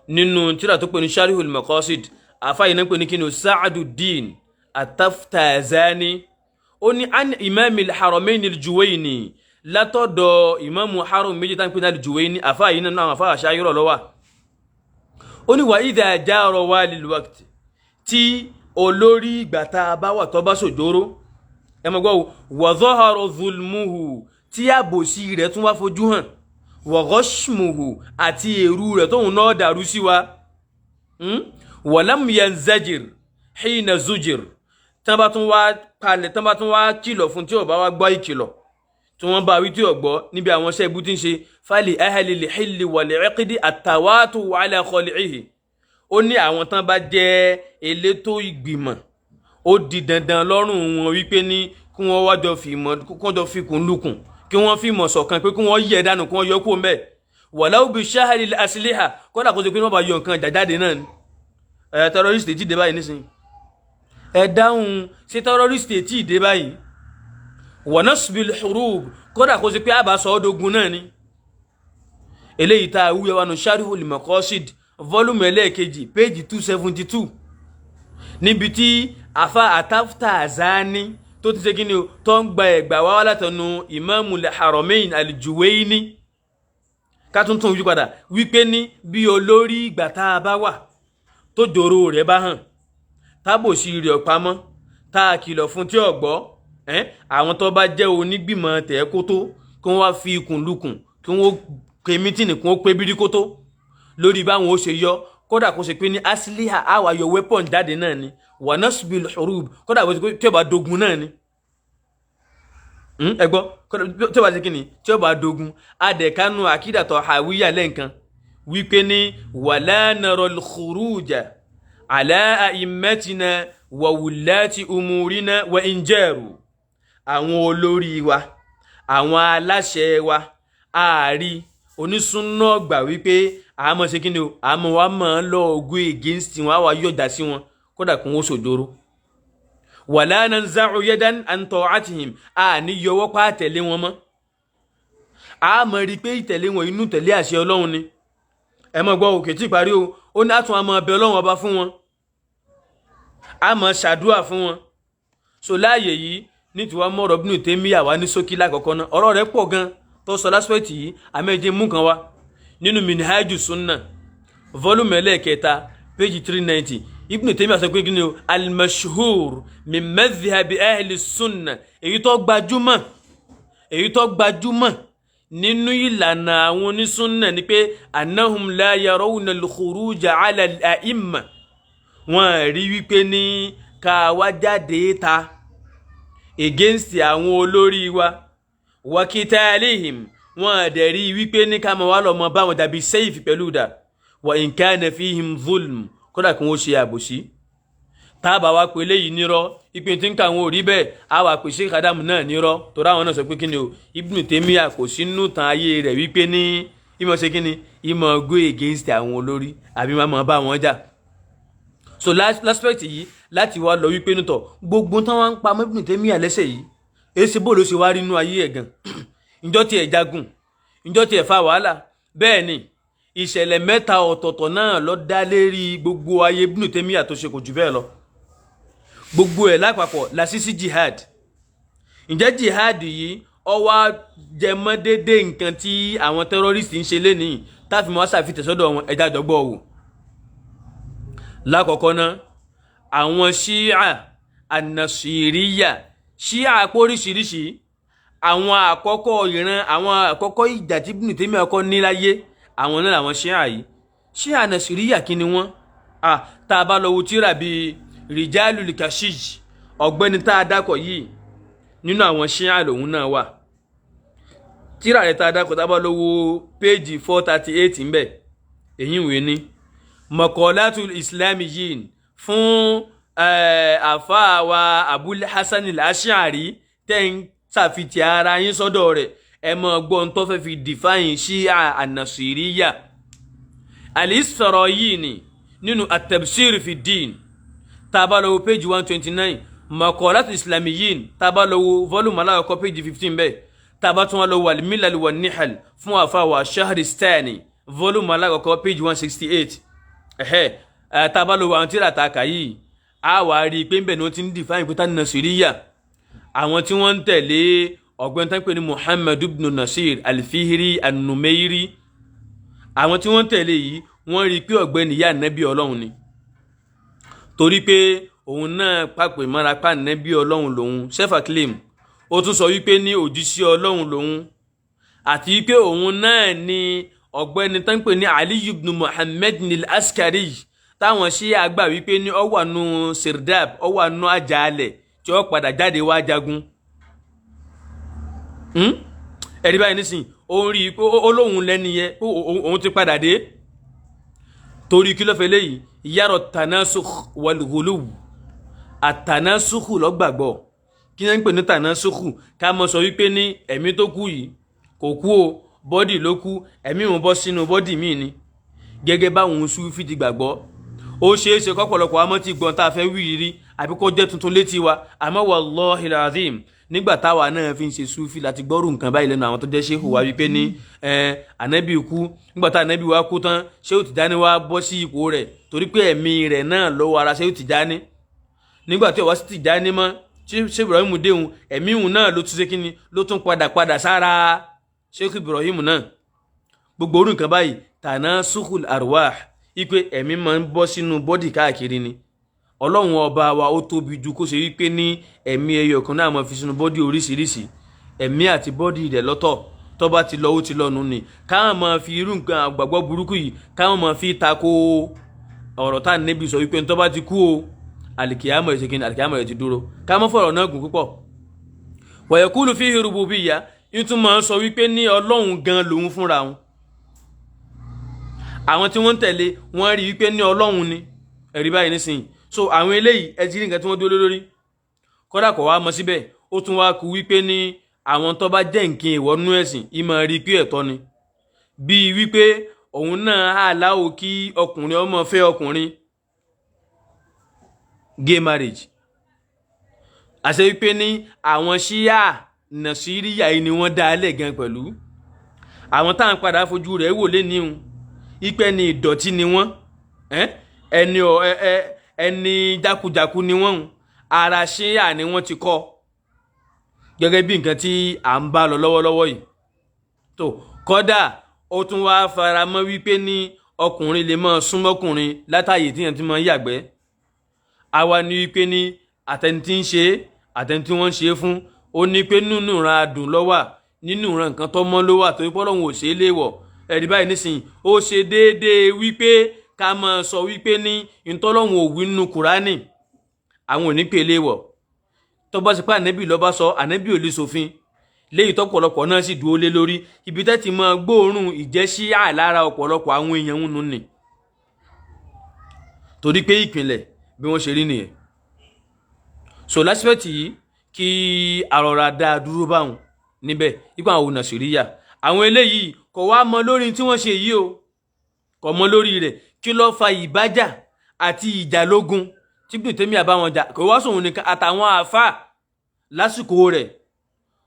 nínú tírà tó pè ní Sharhul Maqasid àfa yìí náà ń pè ní kíni o Sa'aduddin At-Taftazani ó ní an imamil haramain al-Juwayni látọ̀dọ̀ imamu haram méjì tá ń pè ní al-Juwayni àfa yìí náà àfa àṣàyírọ̀ lọ́wà ó ní wa idha jara walil waqt tí olórí ìgbà tá a bá wà tó bá sòjóró ẹ mọ̀ gbọ́ wa zahara zulmuhu tí àbòsí rẹ̀ tún wá fojú hàn wa ghashmuhu àti èrú rẹ̀ tóun náà dàrú sí wa wa lam yanzajir hina zujir tán bá tún wá palẹ̀ tán bá tún wá kìlọ̀ fún tí ó bá wá gbọ́ ìkìlọ̀ tí wọ́n bá wí tí ó gbọ́ níbi àwọn iṣẹ́ ibú tí ń ṣe fali ahli al-hilli wal-'iqdi at-tawatu ala khali'ihi ó ní àwọn tán bá jẹ́ elétò ìgbìmọ̀ ó di dandan lọ́rùn wọn wípé ní kí wọ́n wájọ fi kún lukùn kí wọ́n fi mọ̀ ṣọ̀kan pé kí wọ́n yẹ dànù kí wọ́n yọ kó mbẹ́ walau bi shahri al-asliha kódà kó ṣe pé wọ́n bá yọ nǹkan jàjáde náà ni terrorist ti dé báyìí nísìnyí ẹ dáhùn sí terrorist ti dé báyìí wa nasbil hurub kódà kó ṣe pé àbá sọ ọdọgun náà ni eléyìí tá a wúyẹ wa nù Sharhul Maqasid volume ẹlẹ́ẹ̀kejì page 272 níbi tí àfa At-Taftazani tó ti ṣe kí ni o tó ń gba ẹ̀gbà wá látọ̀nù Imamul Haramain al-Juwayni ká tuntun wíjú padà wípé ní bí olórí ìgbà tá a bá wà tó jòrò rẹ̀ bá hàn tábòsí rẹ̀ pamọ́ tá a kìlọ̀ fún tí ò gbọ́ àwọn tó bá jẹ́ onígbìmọ̀ tẹ̀ẹ́kótó kí wọ́n wá fi ikùn lukùn kí wọ́n pe mítìnì kí wọ́n pe bíríkótó lórí báwọn ó ṣe yọ kódà kó ṣe pé ní asliha àwa yọ weapon jáde náà ni wa nasbil hurub kódà kó ṣe pé tí ó bá dogun náà ni ẹ gbọ́ tí ó bá ṣe kí ni tí ó bá dogun adẹ̀kánú àkídàtọ̀ àwíyà lẹ́ǹkan wípé ní wala narul khuruja ala a'immatina wa wulati umurina wa injaru àwọn olórí wa àwọn aláṣẹ wa ààrí onísúnná gbà wípé àmọ́ ṣe kí ni o àmọ́ wa máa lọ ogun against wọn àwa yọ̀dá sí wọn kódà kún ó sòjóró wala nanza'u yadan an ta'atihim ní yọwọ́ pa tẹ̀lé wọn mọ́ àmọ́ rí pé ìtẹ̀lé wọn inú tẹ̀lé àṣẹ Ọlọ́run ni ẹ mọ̀ gbọ́ òkè tí ìparí o ó ní àtún àmọ́ ọbẹ̀ ọlọ́run ọba fún wọn àmọ́ ṣàdúrà fún wọn. so láàyè yìí ní tiwa mọ̀rọ̀ Ibn Taymiyyah wá ní ṣókí lákọ̀ọ́kọ́ náà ọ̀rọ̀ rẹ̀ pọ̀ gan tó sọ lásìpẹ̀tì yìí àmẹ́jẹ mú kan wá nínú Minhaju Sunnah volume ẹlẹ́ẹ̀kẹta page 390 Ibn Taymiyyah sọ pé kí ni o al-mashhur min madhhabi ahli sunnah èyí tó gbajúmọ̀ nínú ìlànà àwọn onísúnnà ni pé annahum la yarawna al-khuruja ala al-a'imma wọ́n rí wípé ní ká wá jáde ta against àwọn olórí wa qitalihim wọ́n dẹ̀ rí wípé ní ká máa wá lọ mọ báwọn dàbí sayf pẹ̀lú dà wa in kana fihim zulm kódà kí wọ́n ṣe àbòsí tábà wá pé léyìí nírọ́ ìpín tí ń ka àwọn òrí bẹ́ẹ̀ á wà pé Sheikh Adam náà nírọ́ torí àwọn náà sọ pé kí ni o Ibn Taymiyyah kò sínú tan ayé rẹ̀ wípé ní ìmọ̀ ṣe kí ni ìmọ̀ go against àwọn olórí àbí máa bá wọn jà. so l'aspect yìí láti wá lọ wípé nítọ̀ gbogbo tán wá ń pa mọ́ Ibn Taymiyyah lẹ́sẹ̀ yìí èsì bó ló ṣe wá rí inú ayé ẹ̀ gan ìjọ tí ẹ̀ jagun ìjọ tí ẹ̀ fa wàhálà bẹ́ẹ̀ ni ìṣẹ̀lẹ̀ mẹ́ta ọ̀tọ̀ọ̀tọ̀ náà ló dá lérí gbogbo ayé Ibn Taymiyyah tó ṣe kò jù bẹ́ẹ̀ lọ gbogbo ẹ̀ lápapọ̀ lásìsí jihad ǹjẹ́ jihad yìí ó wá jẹmọ́ dédé nǹkan tí àwọn terrorist ń ṣe lénìí táfi mọ́ ṣàfihàn sọ́dọ̀ wọn ẹja dọ́gbọ́ wò lákọ̀ọ́kọ́ náà àwọn ṣíà an-Nasiriyya ṣíà póríṣiríṣi àwọn àkọ́kọ́ ìran àwọn àkọ́kọ́ ìjà tí Ibn Taymiyyah kọ́ níláyé àwọn náà làwọn ṣíà yìí ṣíà an-Nasiriyya kí ni wọ́n tá a bá lọ wo tírà bíi Rijalul Kashij ọ̀gbẹ́ni tá a dákọ̀ yìí nínú àwọn ṣíà lòun náà wà tírà rẹ̀ tá a dákọ̀ tá a bá lọ wo péjì 438 ńbẹ̀ èyí ìwé ní Maqalatul Islamiyyin fún àfáà wa Abul Hasan al-Ash'ari tẹ́ ń ṣàfitì ara yín sọ́dọ̀ rẹ̀ ẹ mọ̀ gbọ́n tó fẹ́ fi define ṣíà an-Nasiriyya al-Isfarayini nínú at-Tabsir fi din tabalowo page 129 Maqalatul Islamiyyin tabalowo volume alákọ̀ọ́kọ́ page 15 bẹ́ẹ̀ tabatun alowo al-Milal wan-Nihal fún àfáwà Shahristani volume alákọ̀ọ́kọ́ page 168 tabalowo àwọn tíra taka yìí a wà rí pé ń bẹ̀ ní wọ́n ti ń define pé tán Nasiriyya àwọn tí wọ́n ń tẹ̀lé ọ̀gbẹ́ni tán pè ní Muhammad ibn Nasir al-Fihri an-Numayri àwọn tí wọ́n ń tẹ̀lé yìí wọ́n rí pé ọ̀gbẹ́ni yà nẹ́bí Ọlọ́run ni torí pé òun náà pàpè mọ́ra pa nẹ́bí Ọlọ́run lòun self-acclaim ó tún sọ wípé ní òjíṣẹ́ Ọlọ́run lòun àti wípé òun náà ni ọ̀gbẹ́ni tán pè ní Ali ibn Muhammad al-Askari táwọn ṣí àgbà wípé ní ó wà nù Sirdab ó wà nù àjàalẹ̀ tí ó padà jáde wá jagun ẹ̀rí báyìí nísìn òun rí i pé olóhùn lẹ́ni yẹ pé òun ti padà dé torí kí ló fẹ́ léyìí yàrá tanasukh wal-ghuluw àtanasukh lọ́gbàgbọ́ kí ni wọ́n ń pè ní tanasukh ká mọ̀ sọ wípé ní ẹ̀mí tó kú yìí kò kú o bọ́dì ló kú ẹ̀mí òun bọ́ sínú bọ́dì míì ni gẹ́gẹ́ báwọn Sufi ti gbàgbọ́ ó ṣeé ṣe kọ́pọ̀lọpọ̀ àmọ́ ti gbọ́n tá a fẹ́ wí rí àbí kó jẹ́ tuntun létí wa àmọ́ wallahi alazim nígbà táwa náà fi ń ṣe Sufi láti gbọ́rù nǹkan báyìí lẹ́nu àwọn tó jẹ́ ṣéhù wa wípé ní ànábì kú nígbà tá ànábì wa kú tán Ṣéhù Tìjání wa bọ́ sí ipò rẹ̀ torí pé ẹ̀mí rẹ̀ náà lọ́wọ́ ara Ṣéhù Tìjání nígbà tí ó wá sí Tìjání mọ́ Ṣéhù Ibrahim déhùn ẹ̀mí òun náà ló tún ṣe kíni ló tún padà sára Ṣéhù Ibrahim náà gbogbo orú nǹkan báyìí tanasukhul arwah ipe ẹ̀mí máa ń bọ́ sínú bọ́dì káàkiri ni Ọlọ́run ọba wa ó tóbi ju kó ṣe wípé ní ẹ̀mí ẹyọ kan náà máa fi sínú bọ́dì oríṣiríṣi ẹ̀mí àti bọ́dì rẹ̀ lọ́tọ̀ tó bá ti lọ ó ti lọ́nu ni káwọn máa fi irú nǹkan àgbàgbọ́ burúkú yìí káwọn máa fi tako ọ̀rọ̀ tá Ànábì sọ wípé tó bá ti kú o àlìkìyámọ̀ ìṣèkínì àlìkìyámọ̀ ẹ̀ ti dúró káwọn fọ̀rọ̀ náà gùn púpọ̀ wa yakulu fihi rububiyya ìtumọ̀ sọ wípé ní Ọlọ́run gan lòun fúnra wọn àwọn tí wọ́n ń tẹ̀lé wọ́n rí wípé ní Ọlọ́run ni ẹ̀rí báyìí nísìnyí so àwọn eléyìí ẹ ti rí nǹkan tí wọ́n dúró lórí kódà kò wá mọ síbẹ̀ ó tún wá kú wípé ní àwọn tó bá jẹ́ nǹkan ìwọ́nú ẹ̀sìn ìmọ̀ rí pé ẹ̀tọ́ ni bíi wípé òun náà aláwo kí ọkùnrin ọmọ fẹ́ ọkùnrin gay marriage àṣẹ wípé ní àwọn ṣíà Nasiriyya yìí ni wọ́n dá alẹ́ gan pẹ̀lú àwọn táwọn padà fojú rẹ̀ wò lé níhun ipe ni ìdọ̀tí ni wọ́n ẹni jákujàku ni wọ́n ara ṣíà ni wọ́n ti kọ́ gẹ́gẹ́ bí nǹkan tí à ń bá lọ lọ́wọ́lọ́wọ́ yìí tó kódà ó tún wá fara mọ́ wípé ní ọkùnrin lè máa súnmọ́kùnrin látàyè tí yẹn ti máa ń yàgbẹ́ àwa ni wípé ní àtẹni tí ń ṣe àtẹni tí wọ́n ń ṣe fún ó ní pé nínú ìran adùn lọ́wà nínú ìran nǹkan tó mọ́ lówà torí pé Ọlọ́run ò ṣe é léèwọ̀ ẹ̀rí báyìí nísìnyí ó ṣe déédéé wípé ká máa sọ wípé ní ìtọ́lọ́run ò wí nínú Kùránì àwọn ò ní pè léèwọ̀ tó bá ṣe pé ànábì ló bá sọ ànábì ò lè ṣòfin léyìí tọ́pọ̀lọpọ̀ náà sì dúró lé lórí ibi tẹ́ ti máa gbóòórùn ìjẹ́síyà lára ọ̀pọ̀lọpọ̀ àwọn èèyàn ń nù ní torí pé ìpìlẹ̀ bí wọ́n ṣe rí nìyẹn so lásìpẹ̀tì yìí kí àrọ̀rà dáa dúró báwọn níbẹ̀ nípa àwọn Nàṣíríyà àwọn eléyìí kò wá mọ lórí tí wọ́n ṣe yìí o kò mọ lórí rẹ̀ kí ló fa ìbájà àti ìjà lógun tí Ibn Taymiyyah bá wọn jà kò wá sóhun nìkan àtàwọn àáfà lásìkò rẹ̀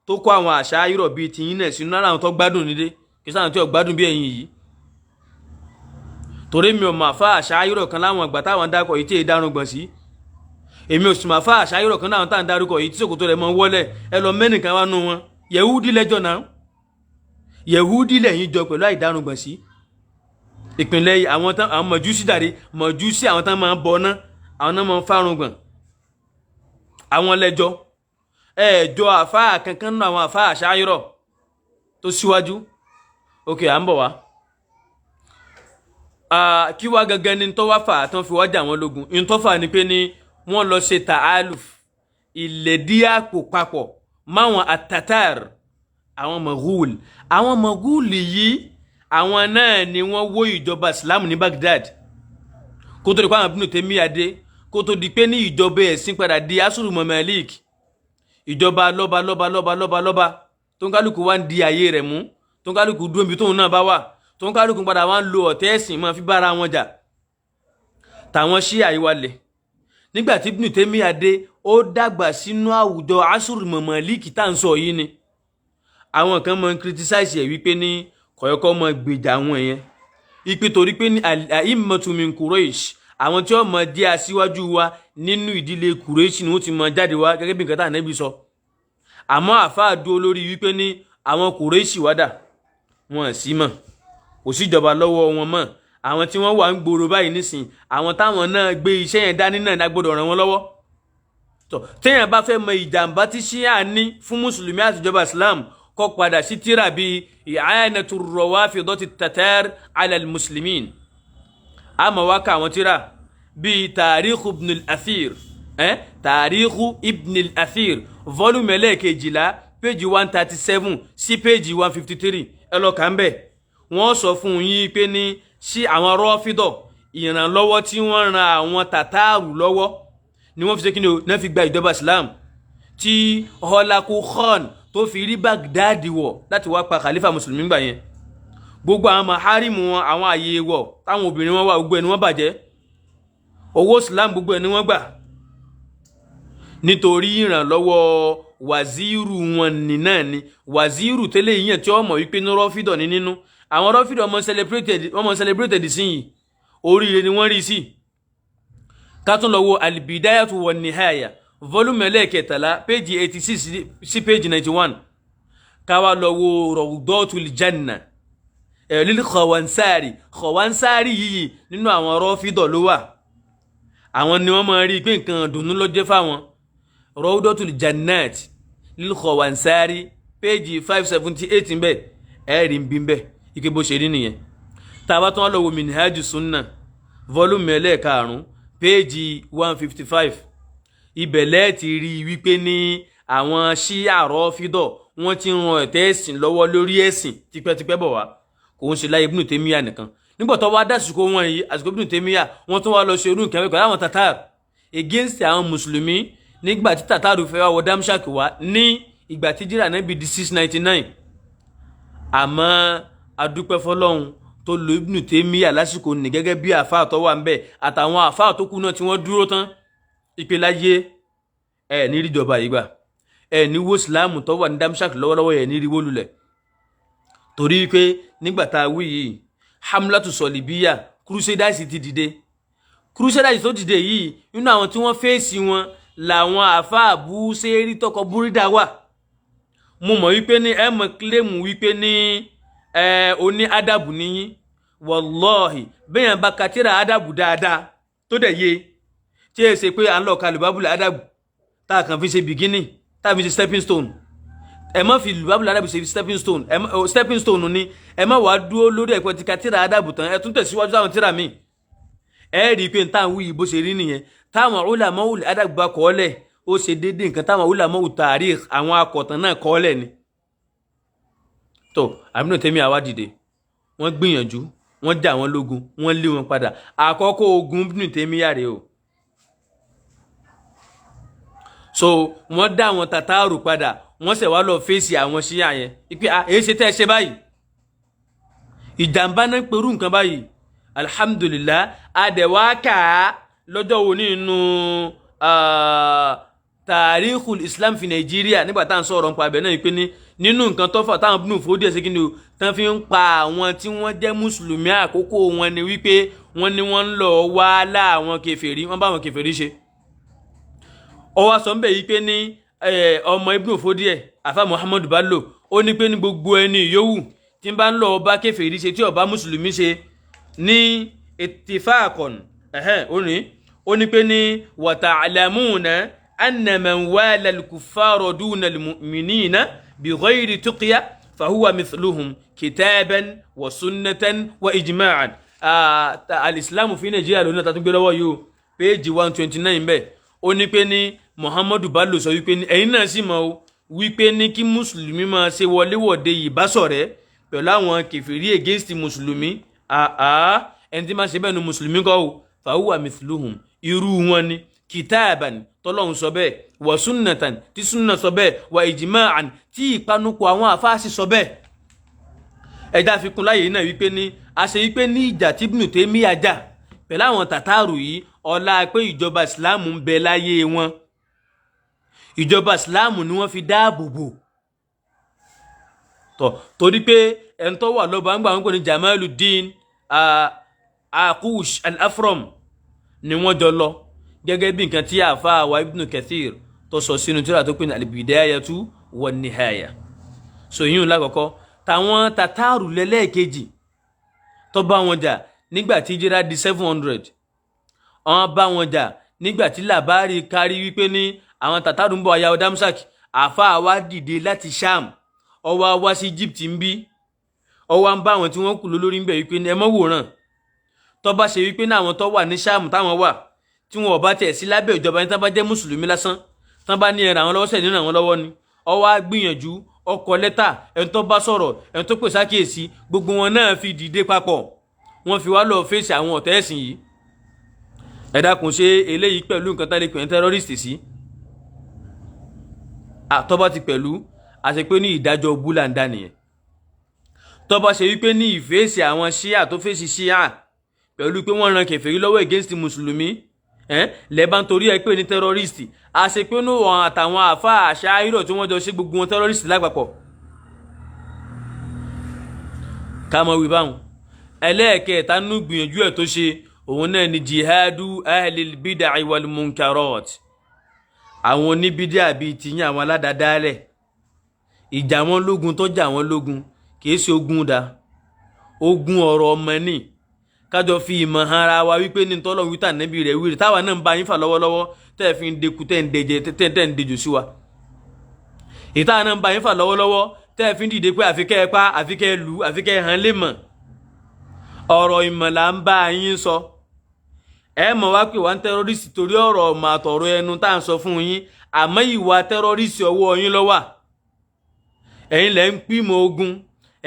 tó kó àwọn àṣà irọ́ bíi tìyín náà sínú lára àwọn tó gbádùn nílé kì í sáà tí ò gbádùn bí ẹ̀yin yìí torí mi ò mà fà àṣà irọ́ kan láwọn àgbà táwọn dákọ̀ yìí tí èyí dárun gbọ̀n sí èmi ò sì mà fà àṣà irọ́ kan láwọn táwọn dárúkọ yìí tí sòkòtò rẹ̀ mọ́ wọlé ẹ lọ mẹ́nìkan wá nú wọn Yẹhudi lẹ́jọ́ náà Yẹhudi lẹ́yìn jọ pẹ̀lú àìdárun gbọ̀n sí ìpínlẹ̀ àwọn mọ̀júsí dàrí mọ̀júsí àwọn tán máa ń bọ náà àwọn náà máa ń fárun gbọ̀n àwọn lẹ́jọ́ ẹ̀ẹ́jọ́ àfáà kankan náà àwọn àfáà àṣáyírọ̀ tó síwájú òkè à ń bọ̀ wá kí wá gangan ni tó wá fà tán fi wájà wọn lógun in tó fà ní pé ní wọ́n lọ ṣe ta'aluf ìlẹ̀díàpò papọ̀ máwọn àtàtàr àwọn Mughul yìí àwọn náà ni wọ́n wó ìjọba Islam ní Baghdad kó tó di pé àwọn Ibn Taymiyyah dé kó tó di pé ní ìjọba ẹ̀sìn padà di asuru mamalik ìjọba lọ́ba tó ń kálukú wá ń di àyè rẹ̀ mú tó ń kálukú dúró ibi tóun náà bá wà tó ń kálukú padà wá ń lo ọ̀tẹ̀ ẹ̀sìn máa fi bára wọn jà tàwọn Ṣíà yìí wálẹ̀ nígbà tí Ibn Taymiyyah dé ó dàgbà sínú àwùjọ asuru mamalik tá à ń sọ yìí ni àwọn kan máa ń criticize ẹ̀ wípé ní kọ̀yọ́kọ́ máa gbèjà àwọn yẹn ipe torí pé ní al-immatu min Quraysh àwọn tí wọ́n máa jẹ́ aṣíwájú wa nínú ìdílé Quraysh ni wọ́n ti máa jáde wá gẹ́gẹ́ bí nǹkan tá Ànábì sọ àmọ́ àfáà dúró lórí wípé ní àwọn Quraysh wádà wọn sì mọ̀ kò síjọba lọ́wọ́ wọn mọ́ àwọn tí wọ́n wà ń gbòòrò báyìí nísìn àwọn táwọn náà gbé iṣẹ́ yẹn dání náà lágbọ́dọ̀ ràn wọ́n lọ́wọ́ tó téèyàn bá fẹ́ mọ ìjàmbá tí Ṣíà ní fún mùsùlùmí àtijọba Islam kó padà sí tírà bíi i'anatu rawafidati tatar ala al-muslimin àmọ́ wá ká àwọn tírà bíi Tarikh ibn al-Athir Tarikh ibn al-Athir volume ẹlẹ́ẹ̀kejìlá page 137 sí page 153 ẹ lọ kà ń bẹ̀ wọ́n sọ fún yín pé ní sí àwọn Rọ́fídọ̀ ìrànlọ́wọ́ tí wọ́n ran àwọn tàtàrù lọ́wọ́ ni wọ́n fi ṣe kí ni o náà fi gba ìjọba Islam tí Holaku Khan tó fi rí Baghdad wọ̀ láti wá pa khalifa mùsùlùmí gbà yẹn gbogbo àwọn maharimu wọn àwọn àyè wọ̀ táwọn obìnrin wọn wà gbogbo ẹni wọ́n bàjẹ́ owó Islam gbogbo ẹni wọ́n gbà nítorí ìrànlọ́wọ́ wàzírù wọn ní náà ni wàzírù tẹ́lẹ̀ yíyàn tí wọ́n mọ̀ wípé ní Rọ́fídọ̀ ní nínú àwọn Rọ́fídọ̀ wọ́n celebrated sí yìí oríire ni wọ́n rí sí ká tún lọ wo al-Bidayatu wan-Nihaya volume ẹlẹ́ẹ̀kẹtàlá page 86 sí page 91 ká wá lọ wo Rawdatul Janna lil Khawansari yìí nínú àwọn Rọ́fídọ̀ ló wà àwọn ni wọ́n máa rí pé nǹkan dùnú ló jẹ́ fáwọn Rawdatul Jannat lil Khawansari page 578 ń bẹ̀ ẹ̀rí ń bí ń bẹ̀ ike bó ṣe rí nìyẹn tàbá tán lọ wo Minhaju Sunnah volume ẹlẹ́ẹ̀karùn-ún page 155 ibẹ̀ lẹ́ẹ̀tì rí wípé ní àwọn Ṣíà Rọ́fídọ̀ wọ́n ti ran ẹ̀tẹ́ ẹ̀sìn lọ́wọ́ lórí ẹ̀sìn tipẹ́tipẹ́ bọ̀ wá kò ń ṣe láyé Ibn Taymiyyah nìkan nígbà tó wá dásìkò wọn yìí àsìkò Ibn Taymiyyah wọ́n tún wá lọ ṣe irú nǹkan pẹ̀lú àwọn Tatar against àwọn mùsùlùmí nígbà tí Tatar fẹ́ wá wọ Damshaq wá ní ìgbà tí jíra Nábì di 699 àmọ́ adúpẹ́ fọlọ́hun tó lo Ibn Taymiyyah lásìkò ní gẹ́gẹ́ bí àfáà tó wà ń bẹ̀ àtàwọn àfáà tó kù náà tí wọ́n dúró tán ìpè láyé ẹ̀ ní ríjọba yìí gbà ẹ̀ ní wo Islam tó wà ní Damshaq lọ́wọ́lọ́wọ́ ẹ̀ ní rí wó lulẹ̀ torí pé nígbà tá a wí yìí hamlatu sọ̀lìbíyà crusaders ti dìde crusaders tó dìde yìí nínú àwọn tí wọ́n fèsì wọn làwọn àfáà Búṣẹ́rí tọkọ búrídà wà. Mo mọ̀ wípé ní ẹ mọ̀ kílèmù wípé ní oní ádàbù níyín wallahi bẹ́yàn bá katira ádàbù dáadáa tó dẹ̀ yé tí ẹ ṣe pé à ń lọ ka lùbábùlà ádàbù tá a kàn fi ṣe beginning tá a fi ṣe stepping stone ẹ má fi lùbábùlà ádàbù ṣe stepping stone ni ẹ má wàá dúró lórí ẹ̀pẹ́ ti katira ádàbù tán ẹ tún tẹ̀síwájú táwọn tíra míì ẹ rí i pé táwọn wíyì bó ṣe rí nìyẹn táwọn ulama'ul ádàbù bá kọ́ lẹ̀ ó ṣe déédéé nǹkan táwọn ulama'ut tarikh àwọn akọ̀tàn náà kọ́ lẹ̀ ni. tó Ibn Taymiyyah wá dìde wọ́n gbìyànjú wọ́n jà wọ́n lógun wọ́n lé wọn padà àkọ́kọ́ ogun Ibn Taymiyyah rèé o. so wọ́n dá àwọn tàtàrù padà wọ́n ṣẹ̀ wá lọ fèsì àwọn ṣíyà yẹn ipe èyí ṣe tẹ́ ẹ ṣe báyìí ìjàmbá náà pẹ̀lú nǹkan báyìí alhamdulillah adẹ̀wákà lọ́jọ́ wo nínú tàríkhul Islam fi Nàìjíríà nígbà tá à ń sọ̀rọ̀ nípa abẹ náà pé nínú nǹkan tó fà táwọn Ibn Fodi ẹ̀sẹ̀ kíni o tán fi ń pa àwọn tí wọ́n jẹ́ mùsùlùmí àkókò wọn ni wípé wọ́n ní wọ́n ń lọ wá láwọn kèfèrí wọ́n bá àwọn kèfèrí ṣe. ọwọ́ sọ ń bẹ̀ yìí pé ní ọmọ Ibn Fodi ẹ̀ àfa Muhammadu Bello ó ní pé ní gbogbo ẹni yòówù tí ń bá ń lọ bá kèfèrí ṣe tí ó bá mùsùlùmí ṣe ní ittifaqan ó ní pé ní wa ta'lamuna anna man wala al-kuffara duna al-mu'minina bighayri tuqya fahuwa mithluhum kitaban wa sunnatan wa ijma'an. Al-Islam fi Nigeria lónìí tàtúgbé lọ́wọ́ yìí o péjì 129 bẹ́ẹ̀ ó ní pé ní Muhammadu Bello sọ wípé ní ẹ̀yin náà sì mọ̀ wípé ní kí mùsùlùmí máa ṣe wọléwọ̀de ìbásọ̀rẹ́ pẹ̀lú àwọn kèfèrí against mùsùlùmí ẹni tí máa ṣe bẹ́ẹ̀ ni mùsùlùmí kọ́ o fahuwa mithluhum irú wọn ni kitaban tọ́lọ́hun sọ bẹ́ẹ̀ wa sunnatan tí sunna sọ bẹ́ẹ̀ wa ijma'an tí ìpanupọ̀ àwọn àfáàsì sọ bẹ́ẹ̀. ẹja fi kún láyé náà wípé ní a ṣe wípé ní ìjà tí Ibn Taymiyyah jà pẹ̀lú àwọn tàtàrù yìí ọlá pé ìjọba ìsìláàmù ń bẹ láyé wọn ìjọba ìsìláàmù ni wọ́n fi dáàbò bò torí pé ẹni tó wà lọ́ba ń gbà wọn kò ní Jamaluddin Aqush al-Afram ni wọ́n jọ lọ gẹ́gẹ́ bí nǹkan tí àáfàá wa Ibn Kathir tó sọ sínú tírà tó pè ní al-Bidayatu wan-Nihaya. so yíyún lákọ̀ọ́kọ́ táwọn tàtàrù lẹ́lẹ́ẹ̀kejì tó bá wọn jà nígbà tí jíra di 700 wọ́n bá wọn jà nígbà tí làbárí kárí wípé ní àwọn tàtàrù ń bọ̀ ayáwó Damsak àáfàá wa dìde láti Sham ó wá sí Egypt ń bí ó wá ń bá àwọn tí wọ́n kù lórí ń bẹ̀ wípé ní ẹ mọ́ wòran tó bá ṣe wípé ní àwọn tó wà ní Sham táwọn wà tí wọn ò bá tẹ̀ sí lábẹ́ ìjọba ní tán bá jẹ́ mùsùlùmí lásán tán bá ní ẹ̀rọ àwọn lọ́wọ́ sẹ̀dínà àwọn lọ́wọ́ ni ó wá gbìyànjú ọkọ̀ lẹ́tà ẹni tó bá sọ̀rọ̀ ẹni tó pè sákèésí gbogbo wọn náà fi dìde papọ̀ wọ́n fi wá lọ fèsì àwọn ọ̀tá ẹ̀sìn yìí. ẹ dákun ṣe eléyìí pẹ̀lú nǹkan tá lè pè ní tẹ́rọ́rìstì sí tó bá ti pẹ̀lú àti pé ní ìdájọ́ búlàndà nìyẹn tó bá ṣe wípé ní ìfèsì àwọn ṣíà tó fèsì ṣíà pẹ̀lú pé wọ́n ran kèfèrí lọ́wọ́ against mùsùlùmí lẹ́bàá nítorí ẹ pé ní tẹ́rọ́rìstì àṣepinnu wọn àtàwọn àáfàá àṣàírọ̀ tí wọ́n jọ ṣe gbogbo wọn tẹ́rọ́rìstì lápapọ̀. kámọ́ wí báwọn ẹlẹ́ẹ̀kẹta nínú gbìyànjú ẹ̀ tó ṣe òun náà ni jihadu ahlil bid'ah wal munkarat àwọn oníbídíà bíi tìyín àwọn aládàádálẹ̀ ìjà wọn lógun tó jà wọn lógun kìí ṣe ogun dá ogun ọ̀rọ̀ ọmọ ní kájọ fi ìmọ̀ ara wa wípé ní tọ́lọ̀ wíta nẹ́bí rẹ̀ wíri táwa náà ń bá yín fà lọ́wọ́lọ́wọ́ tẹ́ fi ń dekú tẹ́ ń dejò sí wa ìta náà ń bá yín fà lọ́wọ́lọ́wọ́ tẹ́ fi ń dìde pé àfikẹ́ ẹ pa àfikẹ́ ẹ lù àfikẹ́ ẹ hàn lè mọ̀ ọ̀rọ̀ ìmọ̀ là ń bá yín sọ ẹ mọ̀ wá pé wà ń tẹ́rọ́rìsì torí ọ̀rọ̀ ọmọ àtọ̀rọ̀ ẹnu tá à ń sọ fún yín àmọ́ ìwà tẹ́rọ́rìsì ọwọ́ yín ló wà ẹ̀yin lẹ́ ń pímọ̀ ogun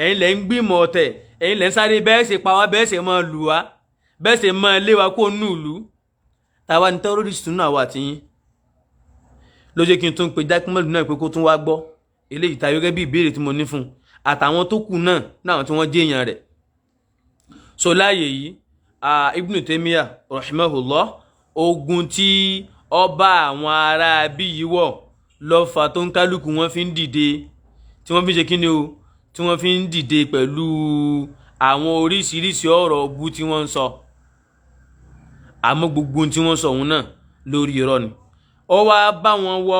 ẹ̀yin lẹ́ ń gbìmọ̀ ọ̀tẹ̀ ẹ̀yin lẹ́ ń sáré bẹ́ẹ̀ ṣe pa wá bẹ́ẹ̀ ṣe máa lù wá bẹ́ẹ̀ ṣe máa lé wa kó nù ìlú táwa ní tẹ́rọ́rìsì nínú àwa àti yín ló jẹ́ kí n tún pe jákèmọ́lù náà pé kó tún wá gbọ́ eléyìí tayọ gẹ́gẹ́ bí ìbéèrè tí mo ní fún un àtàwọn tó kù náà náà tí wọ́n jẹ́ èèyàn rẹ̀. so láàyè yìí Ibn Taymiyyah rahimahullah ogun tí ọba àwọn ará bí yìí wọ̀ lọ́fà tó ń kálukú wọn fi ń dìde tí wọ́n fi ń ṣe kíni o tí wọ́n fi ń dìde pẹ̀lú àwọn oríṣiríṣi ọ̀rọ̀ bú tí wọ́n ń sọ àmọ́ gbogbo tí wọ́n sọ òun náà lórí irọ́ ni. Ó wá bá wọn wọ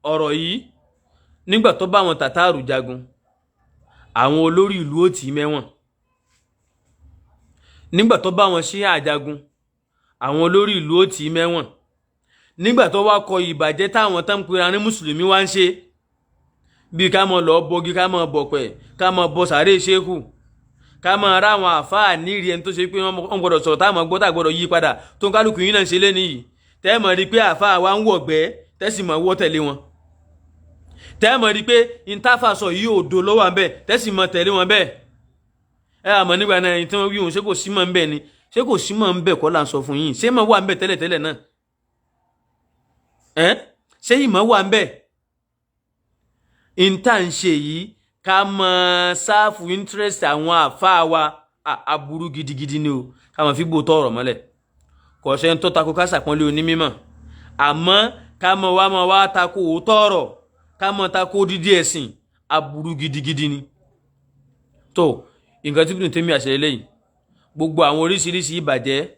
ọ̀rọ̀ yìí nígbà tó bá wọn tàtàrù jagun, àwọn olórí ìlú ó tì í mẹ́wọ̀n. Nígbà tó bá wọn ṣíà jagun, àwọn olórí ìlú ó tì í mẹ́wọ̀n. Nígbà tó wá kọ ìbàjẹ́ táwọn tán pera ní mùsùlùmí wá ń ṣe, bí ká mọ lọ bọgi, ká mọ bọ̀pẹ̀, ká mọ bọ sàárè ṣékù, ká mọ ra àwọn àfáà níri ẹni tó ṣe pé wọ́n gbọ́dọ̀ sọ̀rọ̀ táwọn gbọ́ tá gbọ́dọ̀ yí padà tó ń kálukú yín náà ṣe lé nìyí. Tẹ́ mọ̀ rí pé àfáà wa ń wọ̀gbẹ́ tẹ́sì mọ̀ wọ́ tẹ̀lé wọn. Tẹ́ mọ̀ rí pé ìntàfà sọ yìí òdo ló wà ń bẹ̀ tẹ́sì mọ̀ tẹ̀lé wọn bẹ́ẹ̀. Ẹ àmọ́ nígbà náà ẹni tí wọ́n wí òun ṣé kò sí mọ̀ ń bẹ̀ ni, ṣé kò sí mọ̀ ń bẹ̀ kọ́ là ń sọ fún yín, ṣé mọ̀ wà ń bẹ̀ tẹ́lẹ̀tẹ́lẹ̀ náà? Ṣé ìmọ̀ wà ń bẹ̀? Ìntà ń ṣe yìí ká mọ sáfù interest àwọn àfáà wa aburú gidigidi ni o, ká mọ fi gbòòtọ́ ọ̀rọ̀ mọ́lẹ̀. Kò ṣe ń tó tako ká ṣàpọ́nlé onímímọ̀, àmọ́ ká mọ wá tako òótọ́ ọ̀rọ̀, ká mọ tako odidi ẹ̀sìn, aburú gidigidi ni. Tó nǹkan tí Ibn Taymiyyah àṣẹ lẹ́yìn gbogbo àwọn oríṣiríṣi ìbàjẹ́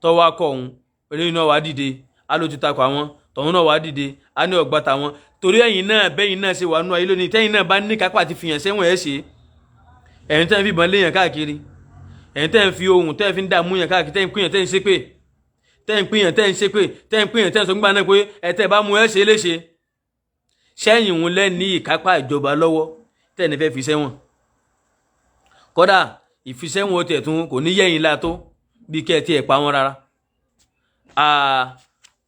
tó wá kọ òun, eléyìí náà wá dìde á ló ti tako àwọn, tọ̀hún náà wá dìde á ní ọ̀gbà tàwọn. Torí ẹ̀yin náà bẹ́yìn náà ṣe wà nú ayé lónìí, tẹ́yìn náà bá ní kápá àti fìyàn sẹ́wọ̀n ẹ̀ ṣe. Ẹ̀yin tẹ́ ń fi ìbọn léyàn káàkiri, ẹ̀yin tẹ́ ń fi ohun tẹ́ ń fi ń dààmú yàn káàkiri, tẹ́ ń pín yàn tẹ́ ń ṣépè, tẹ́ ń pín yàn tẹ́ ń ṣépè, tẹ́ ń pín yàn tẹ́ ń sọ nígbà náà pé ẹ̀tẹ́ bá mú ẹ̀ ṣe léṣe. Sẹ́yìn òun lẹ́ni ìkápá ìjọba lọ́wọ́ tẹ́ ní fẹ́ fi sẹ́wọ̀n. Kódà ìfisẹ́wọ̀n tẹ̀ tún kò ní yẹ̀yìn la tó bí kẹ́ ẹ tiẹ̀ pa wọn rárá.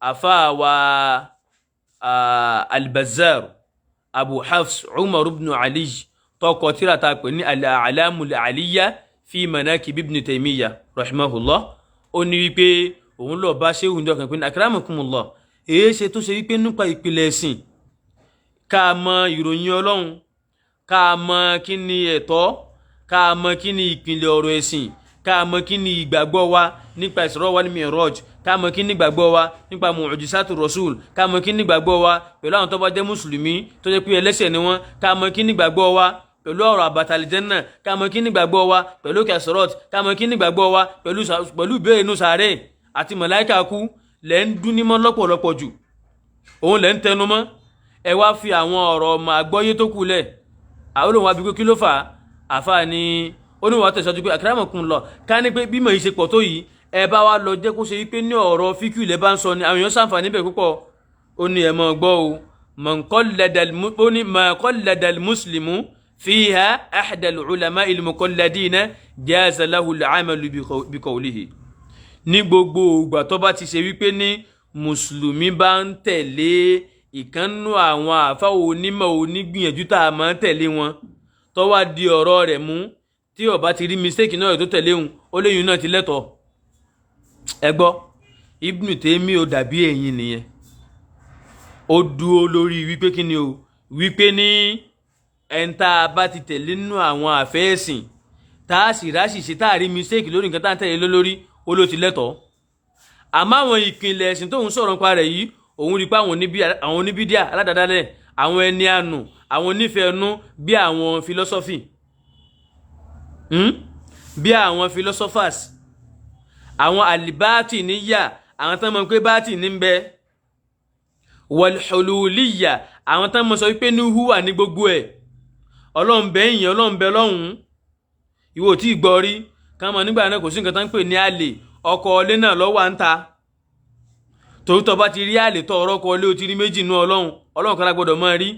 Àfáà wa Al-Bazzar Abu Hafs Umar ibn Ali tọkọ tírà ta pè ní Al-A'lamul Aliyya fi Manaqib Ibn Taymiyyah rahimahullah. Ó ní wípé òun lọ bá ṣéhù ní ọkàn pé akramakumullah, èé ṣe tó ṣe wípé nípa ìpìlẹ̀ ẹ̀sìn ká mọ ìròyìn Ọlọ́run, ká mọ kí ni ẹ̀tọ́, ká mọ kí ni ìpìlẹ̀ ọ̀rọ̀ ẹ̀sìn, ká mọ kí ni ìgbàgbọ́ wa nípa Isra wal Mi'raj, ká mọ kí ni ìgbàgbọ́ wa nípa mu'jizatu Rasul, ká mọ kí ni ìgbàgbọ́ wa pẹ̀lú àwọn tó bá jẹ́ mùsùlùmí tó jẹ́ pé ẹlẹ́ṣẹ̀ ni wọ́n, ká mọ kí ni ìgbàgbọ́ wa pẹ̀lú ọ̀rọ̀ àbàtàlì Jánnà, ká mọ kí ni ìgbàgbọ́ wa pẹ̀lú kẹsọ̀rọ̀t, ká mọ kí ni ìgbàgbọ́ wa pẹ̀lú ìbéèrè inú sàárè àti màláíkà kú. Lẹ́ ń dún nímọ̀ lọ́pọ̀lọpọ̀ jù, òun lẹ́ ń tẹnu mọ́. Ẹ wá fi àwọn ọ̀rọ̀ ọmọ àgbọ́yé tó kù lẹ̀. Àwọn olóhùn abikó kí ló fà á? Àfáà ni oníwà tẹ̀síwájú pé akramakumullah, ká ní pé bímọ yìí ṣe pọ̀ tó yìí, ẹ bá wa lọ jẹ́ kó ṣe wípé ní ọ̀rọ̀ fíkú ilẹ̀ bá ń sọ ni àwọn èèyàn ṣàǹfààní bẹ̀ púpọ̀. Ó ní ẹ mọ̀ gbọ́ o, ma qallada al-muslimu fiha ahda al-ulama'i al-muqalladina jaza lahu al-amalu bi qawlihi. Ní gbogbo ìgbà tó bá ti ṣe wípé ní mùsùlùmí bá ń tẹ̀lé ìkánnú àwọn àfáà onímọ̀ onígbìyànjú tá a máa ń tẹ̀lé wọn, tó wá di ọ̀rọ̀ rẹ̀ mú, tí ó bá ti rí mistake náà tó tẹ̀lé òun, ó léyìn náà ti lẹ́tọ̀ọ́. Ẹ gbọ́, Ibn Taymiyyah ó dàbí ẹ̀yin nìyẹn. Ó dúró lórí wípé kí ni o, wípé ní ẹ̀ńtà bá ti tẹ̀lé nínú àwọn àfẹ́ẹ̀sìn tá a sì ráṣìṣe tá a rí mistake lórí nǹkan tá a tẹ̀lé lórí, ó ló ti lẹ́tọ̀ọ́. Àmọ́ àwọn ìpìlẹ̀ ẹ̀sìn tóun sọ̀rọ̀ nípa rẹ̀ yìí, òun rí pé àwọn oníbídíà aládàádálẹ̀, àwọn ẹni àánú, àwọn onífẹ̀ẹ́nú bí àwọn philosophy, bí àwọn philosophers, àwọn alibati níyà, àwọn tán mọ̀ pé báàtì ní ń bẹ, wal-hululiyya, àwọn tán mọ̀ sọ wípé ní húwà ní gbogbo ẹ̀, Ọlọ́run bẹ ìyẹn, Ọlọ́run bẹ lọ́hùn. Ìwọ tí gbọ́ rí ká mọ̀ nígbà náà kò sí nǹkan tán pè ní àlè, ọkọ ọlé náà lọ́wọ́ à ń ta. Tòótọ́ bá ti rí àlè tọ́ ọ̀rọ̀ ọkọ ọlé ó ti rí méjì nú Ọlọ́run kan lágbọ́dọ̀ mọ́ rí.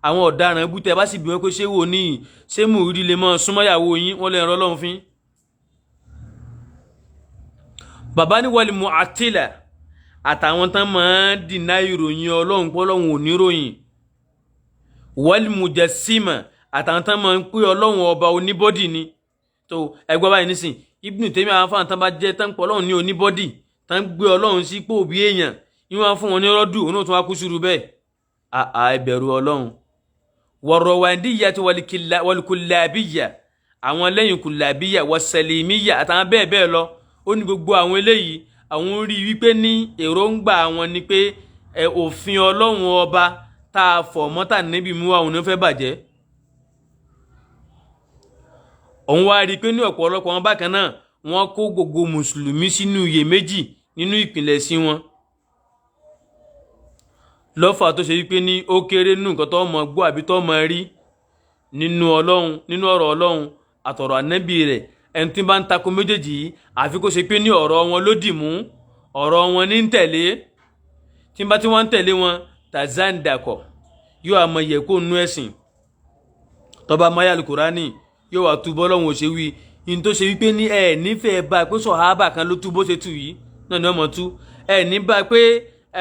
Àwọn ọ̀daràn bútẹ́ bá sì bí wọn pé ṣé wò ní ṣé mùrí lè mọ́ súnmọ́yàwó yín, wọ́n lè rán Ọlọ́run fín. Bàbá ní wal mu'attila, àtàwọn tán máa ń dìná ìròyìn Ọlọ́run pé Ọlọ́run ò ní ròyìn. Wal mujassima, àtàwọn tán máa ń pé Ọlọ́run ọba oníbọ́dì ni. Tó ẹgbẹ́ báyìí nísìn, Ibn Taymiyyah àwọn fáwọn tán bá jẹ́ tán pọ̀ Ọlọ́run ní oníbọ́dì, tán gbé Ọlọ́run sí pò bí èèyàn, ìwọ̀n fún wọn ní rọ́dù, òun náà tún wá kú sùúrù bẹ́ẹ̀. Ẹbẹ̀rù Ọlọ́run. Warrawandiyyah wal-kullabiyya, àwọn lẹ́yìn kullabiyya was-salimiyya àtàwọn bẹ́ẹ̀ bẹ́ẹ̀ lọ. Ó ní gbogbo àwọn eléyìí, àwọn rí wípé ní èròǹgbà àwọn ni pé òfin Ọlọ́run ọba tá a fọ̀ mọ́tà níbi mú àwọn onífẹ́ bàjẹ́. òun wá rí i pé ní ọ̀pọ̀lọpọ̀ wọn bákan náà wọ́n kó gbogbo mùsùlùmí sínú iyèméjì nínú ìpìlẹ̀ sí wọn lọ́fà tó ṣe wípé ní ó kéré nínú nǹkan tó mọ̀ gbọ́ àbí tó mọ̀ rí nínú ọ̀rọ̀ Ọlọ́run àtọ̀rọ̀ ànábì rẹ̀ ẹni tí bá ń tako méjèèjì yìí àfi kó ṣe pé ní ọ̀rọ̀ wọn ló dì mú ọ̀rọ̀ wọn ní ń tẹ̀lé tí bá tí wọ́n ń tẹ̀lé wọn tazandakọ̀ yóò àmọ́ yẹ kó nú ẹ̀sìn tọba maya alukurani yóò wá túbọ̀ lọ́wọ́ ò ṣe wí in tó ṣe wípé ní ẹ nífẹ̀ẹ́ bá pé sọ̀hábà kan ló tú bó ṣe tú yìí náà ni ọmọ tú ẹ ní bá pé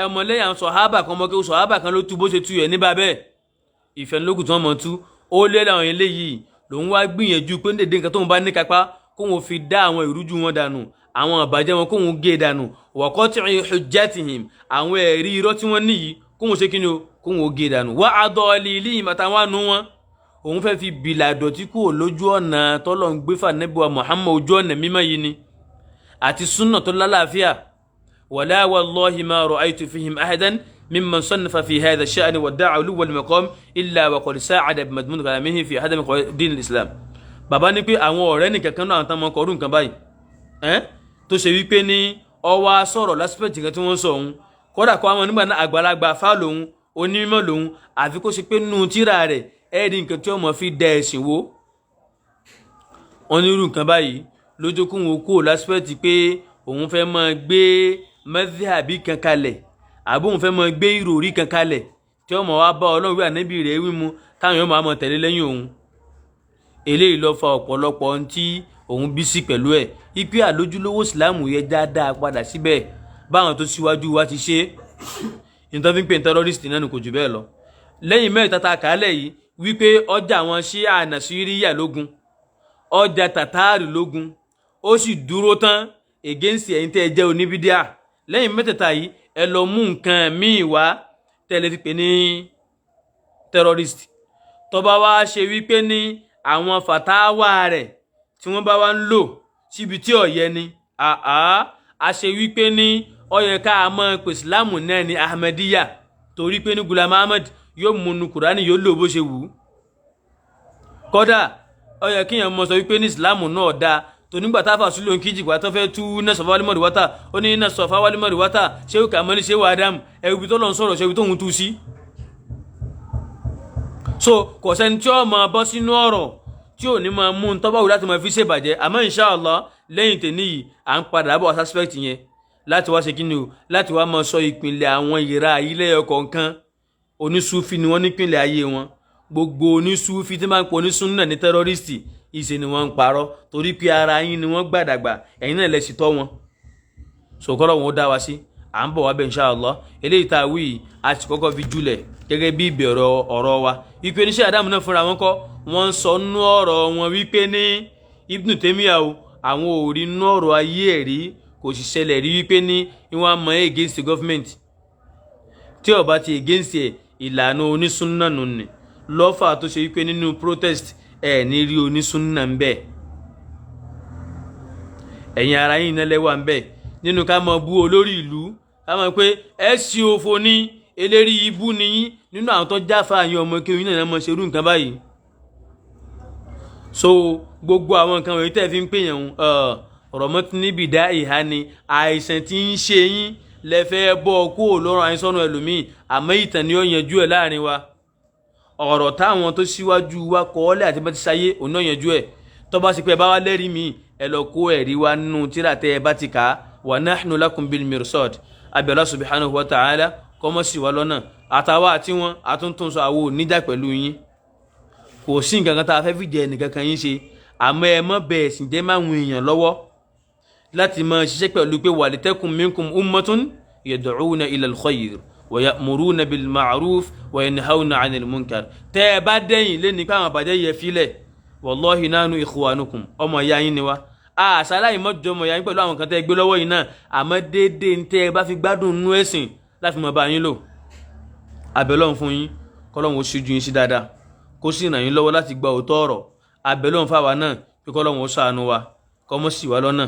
ọmọlẹ́yìn àwọn sọ̀hábà kan mọ́ kí sọ̀hábà kan ló tú bó ṣe tú yẹ ní bá bẹ́ẹ̀ ìfẹ́ lókùn tí wọ́n mọ̀ tú ó lé láwọn eléyìí lòun wá gbìyànjú pé dédé nǹkan tóun bá ní kápá kóun fi dá àwọn ìrújú wọn dànù àwọn àbàjẹ́ wọn kóun gé dànù waqati hujjatihim àwọn ẹ̀rí irọ́ tí wọ́n níyì kóun ṣe kíni o kóun gé dànù wa adallilihim àtàwọn àánú wọn òun fẹ́ fi bìlà dọ̀tí kúrò lójú ọ̀nà tọ́lọ̀ ń gbé fànẹ́bí wa Muhammad ojú ọ̀nà mímọ́ yìí ni àti súnà tó lálàáfíà wala wallahi ma ra'aytu fihim ahadan mimman sannafa fi hadha ash-sha'n wa da'a uluwa al-maqam illa wa qad sa'ada bi madmun kalamihi fi hadam din al-islam. Bàbá ní pé àwọn ọ̀rẹ́ nìkan kan náà tán mọ́ kọrú nǹkan báyìí tó ṣe wípé ní ọwá sọ̀rọ̀ lásìpẹ̀tì kan tí wọ́n sọ òun kódà kọ́ àwọn nígbà náà àgbàlagbà fá lòun onímọ̀ lòun àfi kó ṣe pé nù tíra rẹ̀ ẹ̀ẹ́dì nǹkan tí ọmọ fi dẹ ẹ̀sìn wo wọn nírú nǹkan báyìí lójókùn wọn kó lásìpẹ̀tì pé òun fẹ́ máa gbé madhhabi kan kalẹ̀ àbí òun fẹ́ máa gbé ìròrí kan kalẹ̀ tí ọmọ wa bá Ọlọ́run wí ànábì rẹ̀ wí mu táwọn yóò máa tẹ̀lé lẹ́yìn òun eléyìí ló fa ọ̀pọ̀lọpọ̀ ohun tí òun bí sí pẹ̀lú ẹ̀ ipe àlójúlówó ìsìláàmù yẹ dáadáa padà síbẹ̀ báwọn tó síwájú wa ti ṣe nítorí pé terrorist náà kò jù bẹ́ẹ̀ lọ lẹ́yìn mẹ́ta ta kálẹ̀ yìí wípé ọjà wọn Ṣíà Nàsíríyà lógun ọjà tàtàrí lógun ó sì dúró tán against ẹ̀yin tẹ́ ẹ jẹ́ oníbídíà lẹ́yìn mẹ́tẹ̀ẹ̀ta yìí ẹ lọ mú nǹkan míì wá tẹ́lẹ̀ ti pè ní terrorist tó bá wá ṣe wípé ní àwọn fàtáwà rẹ̀ tí wọ́n bá wá ń lò síbi tí ó yẹ ni a ṣe wípé ní ó yẹ ká mọ̀ pé Ìsìlámù náà ní Ahmadiyya torí pé ní Gulam Ahmad yóò múnú Kùránì yóò lò bó ṣe wù ú kódà ó yẹ kíyàn mọ̀ sọ wípé ní Ìsìlámù náà dáa tó nígbà táfà súlò ń kíjì wá tó fẹ́ tú Nasọ̀fà wálímọ̀rì wátà ó ní Nasọ̀fà wálímọ̀rì wátà Ṣéhù Kàmálì Ṣéhù Ádámù ẹ̀wùbí tó lọ ń sọ̀rọ̀ ṣẹ́wù tó ń tú sí. So kò sẹ́ni tí ó máa bọ́ sínú ọ̀rọ̀ tí ò ní máa mú un tọ́báwò láti máa fi ṣèbàjẹ́ àmọ́ inshallah lẹ́yìn tèmi yìí à ń padà bọ̀ suspect yẹn láti wá ṣe kíni o láti wá máa sọ ìpìlẹ̀ àwọn ìra ilẹ̀ ọkọ̀ọ̀kan onísúfì ni wọ́n nípìnlẹ̀ ayé wọn gbogbo onísúfì tí máa ń pọ̀ onísúnnà ní tẹ́rọ́rìstì ìṣe ni wọ́n ń parọ́ torí pé ara yín ni wọ́n gbàdàgbà ẹ̀yin náà lẹ́sìn tọ́ wọn sòkòrò wọn ó dá wa sí à ń bọ̀ wá bẹ̀ inshallah eléyìí tá a wí a ti kọ́kọ́ fi júlẹ̀ gẹ́gẹ́ bí ìbẹ̀rẹ̀ ọ̀rọ̀ wa wípé oníṣẹ́ àdámù náà fúnra wọn kọ́ wọ́n ń sọ nú ọ̀rọ̀ wọn wípé ní Ibn Taymiyyah o àwọn ò rí nú ọ̀rọ̀ ayé ẹ̀ rí kò sì ṣẹlẹ̀ rí wípé ní wọ́n mọ̀ against the government tí ó bá ti against ẹ̀ ìlànà onísúnnà nù ní lọ́fà tó ṣe wípé nínú protest ẹ̀ ní rí onísúnnà ń bẹ̀ ẹ̀yin ara yín náà lẹ́wà ń bẹ̀ nínú ká mọ̀ bú olórí ìlú ká mọ̀ pé ẹ̀ sí òfò ní eléri ibú ni yín nínú àwọn tó jáfa àyàn ọmọ kí oyin náà mọ̀ ṣerú nǹkan báyìí so gbogbo àwọn nǹkan wọ̀nyí tẹ́ fi ń pèyàn ọ̀rọ̀mọ́tí níbi dá ìhá ni àìsàn tí ń ṣe yín lẹ́fẹ́ bọ́ kó lọ́rọ̀ àìsàn ẹlòmíì àmọ́ ìtàn ni ó yanjú ẹ̀ láàrin wa ọ̀rọ̀ táwọn tó síwájú wa kọ́ọ́lẹ̀ àti bá ti sáyé òun náà yanjú ẹ̀ tó bá sì pé bá wá lẹ́rìí mi ẹ lọ kó ẹ̀rí wa nínú tíra tẹ́ ẹ bá ti kà á wa nahnu lakum bil mirsad abẹ́lá subhanahu wa ta'ala kọ́mọ́ sí wa lọ́nà àtàwọn àti wọn àtúntún sọ àwọn oníjà pẹ̀lú yín kò sí nǹkan kan tá a fẹ́ fìjẹ ẹnìkan kan yín ṣe àmọ́ ẹ mọ́ bẹ̀ẹ̀ sì jẹ́ máwọn èèyàn lọ́wọ́ láti máa ṣiṣẹ́ pẹ̀lú pé walitakun minkum ummatun yad'una ila al-khayr wa ya'muruna bil ma'ruf wa yanhauna 'anil munkar tẹ́ ẹ bá dẹ́yìn lé nípa àwọn àbàjẹ́ yẹ fílẹ̀ wallahi nahnu ikhwanukum ọmọ ìyá yín ni wá àṣàláyìn mọ́jọ ọmọ ìyá yín pẹ̀lú àwọn kan tẹ́ gbé lọ́wọ́ yìí náà àmọ́ déédéé ń tẹ́ ẹ bá fi gbádùn nú ẹ̀sìn láti mọ̀ bá yín lò abẹ́lọ́run fún yín kọ́lọ́run ó ṣíjú yín sí dáadáa kó sì ràn yín lọ́wọ́ láti gba òótọ́ ọ̀rọ̀ abẹ́lọ́run fáwa náà pé kọ́lọ́run ó ṣàánú wa kọ́mọ́ sì wá lọ́nà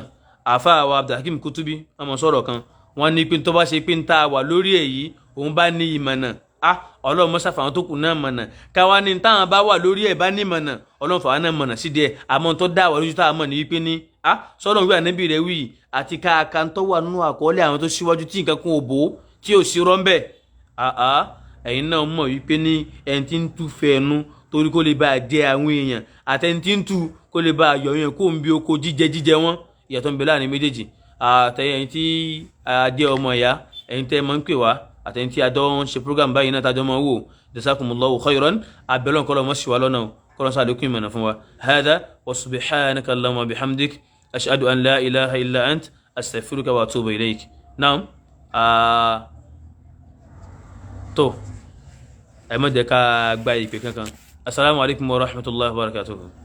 àfáà wa Abdulhakeem Kutubi ọmọ sọ̀rọ̀ kan wọ́n ní pé tó bá ṣe pé ń ta wà lórí èyí òun bá ní ìmọ̀nà ọlọ́run mọ́sá fàwọn tó kù náà mọ̀nà káwa ní táwọn bá wà lórí ẹ̀ bá ní mọ̀nà ọlọ́run fàwọn náà mọ̀nà sí díẹ̀ àmọ́ tó dá wà lójú táwọn mọ̀ ní wípé ní sọ́dọ̀ wí ànábì rẹ̀ wí àti káàká tó wà nínú àkọọ́lẹ̀ àwọn tó síwájú tí nǹkan kan ò bò tí ò sí rọ́ńbẹ̀ ẹ̀yin náà mọ̀ wípé ní ẹni tí ń tú fẹ́ẹ́nu torí kó lè bá a jẹ àwọn èèyàn àtẹni tí ń tú kó lè bá a yọ yẹn kó ń bí oko jíjẹ wọn ìyàtọ̀ ń bẹ láàrin méjèèjì àtẹ̀yìn tí a jẹ́ ọmọ ìyá ẹ̀yin tẹ́ máa ń pè wá àtẹ̀yìn tí a jọ ń ṣe program báyìí náà tájọ́ máa ń wò jazakumullahu khairan abẹ́lọ́n kọ́lọ́ mọ́ sí wa lọ́nà kọ́lọ́ sáà lókùn ìmọ̀nà fún wa hada wa subhanaka allahumma bihamdik ashhadu an la ilaha illa ant astaghfiruka wa atubu ilayk naam tó ẹ má jẹ́ ká gba ìpè kankan assalamu alaikum wa rahmatullahi wa barakatuhu.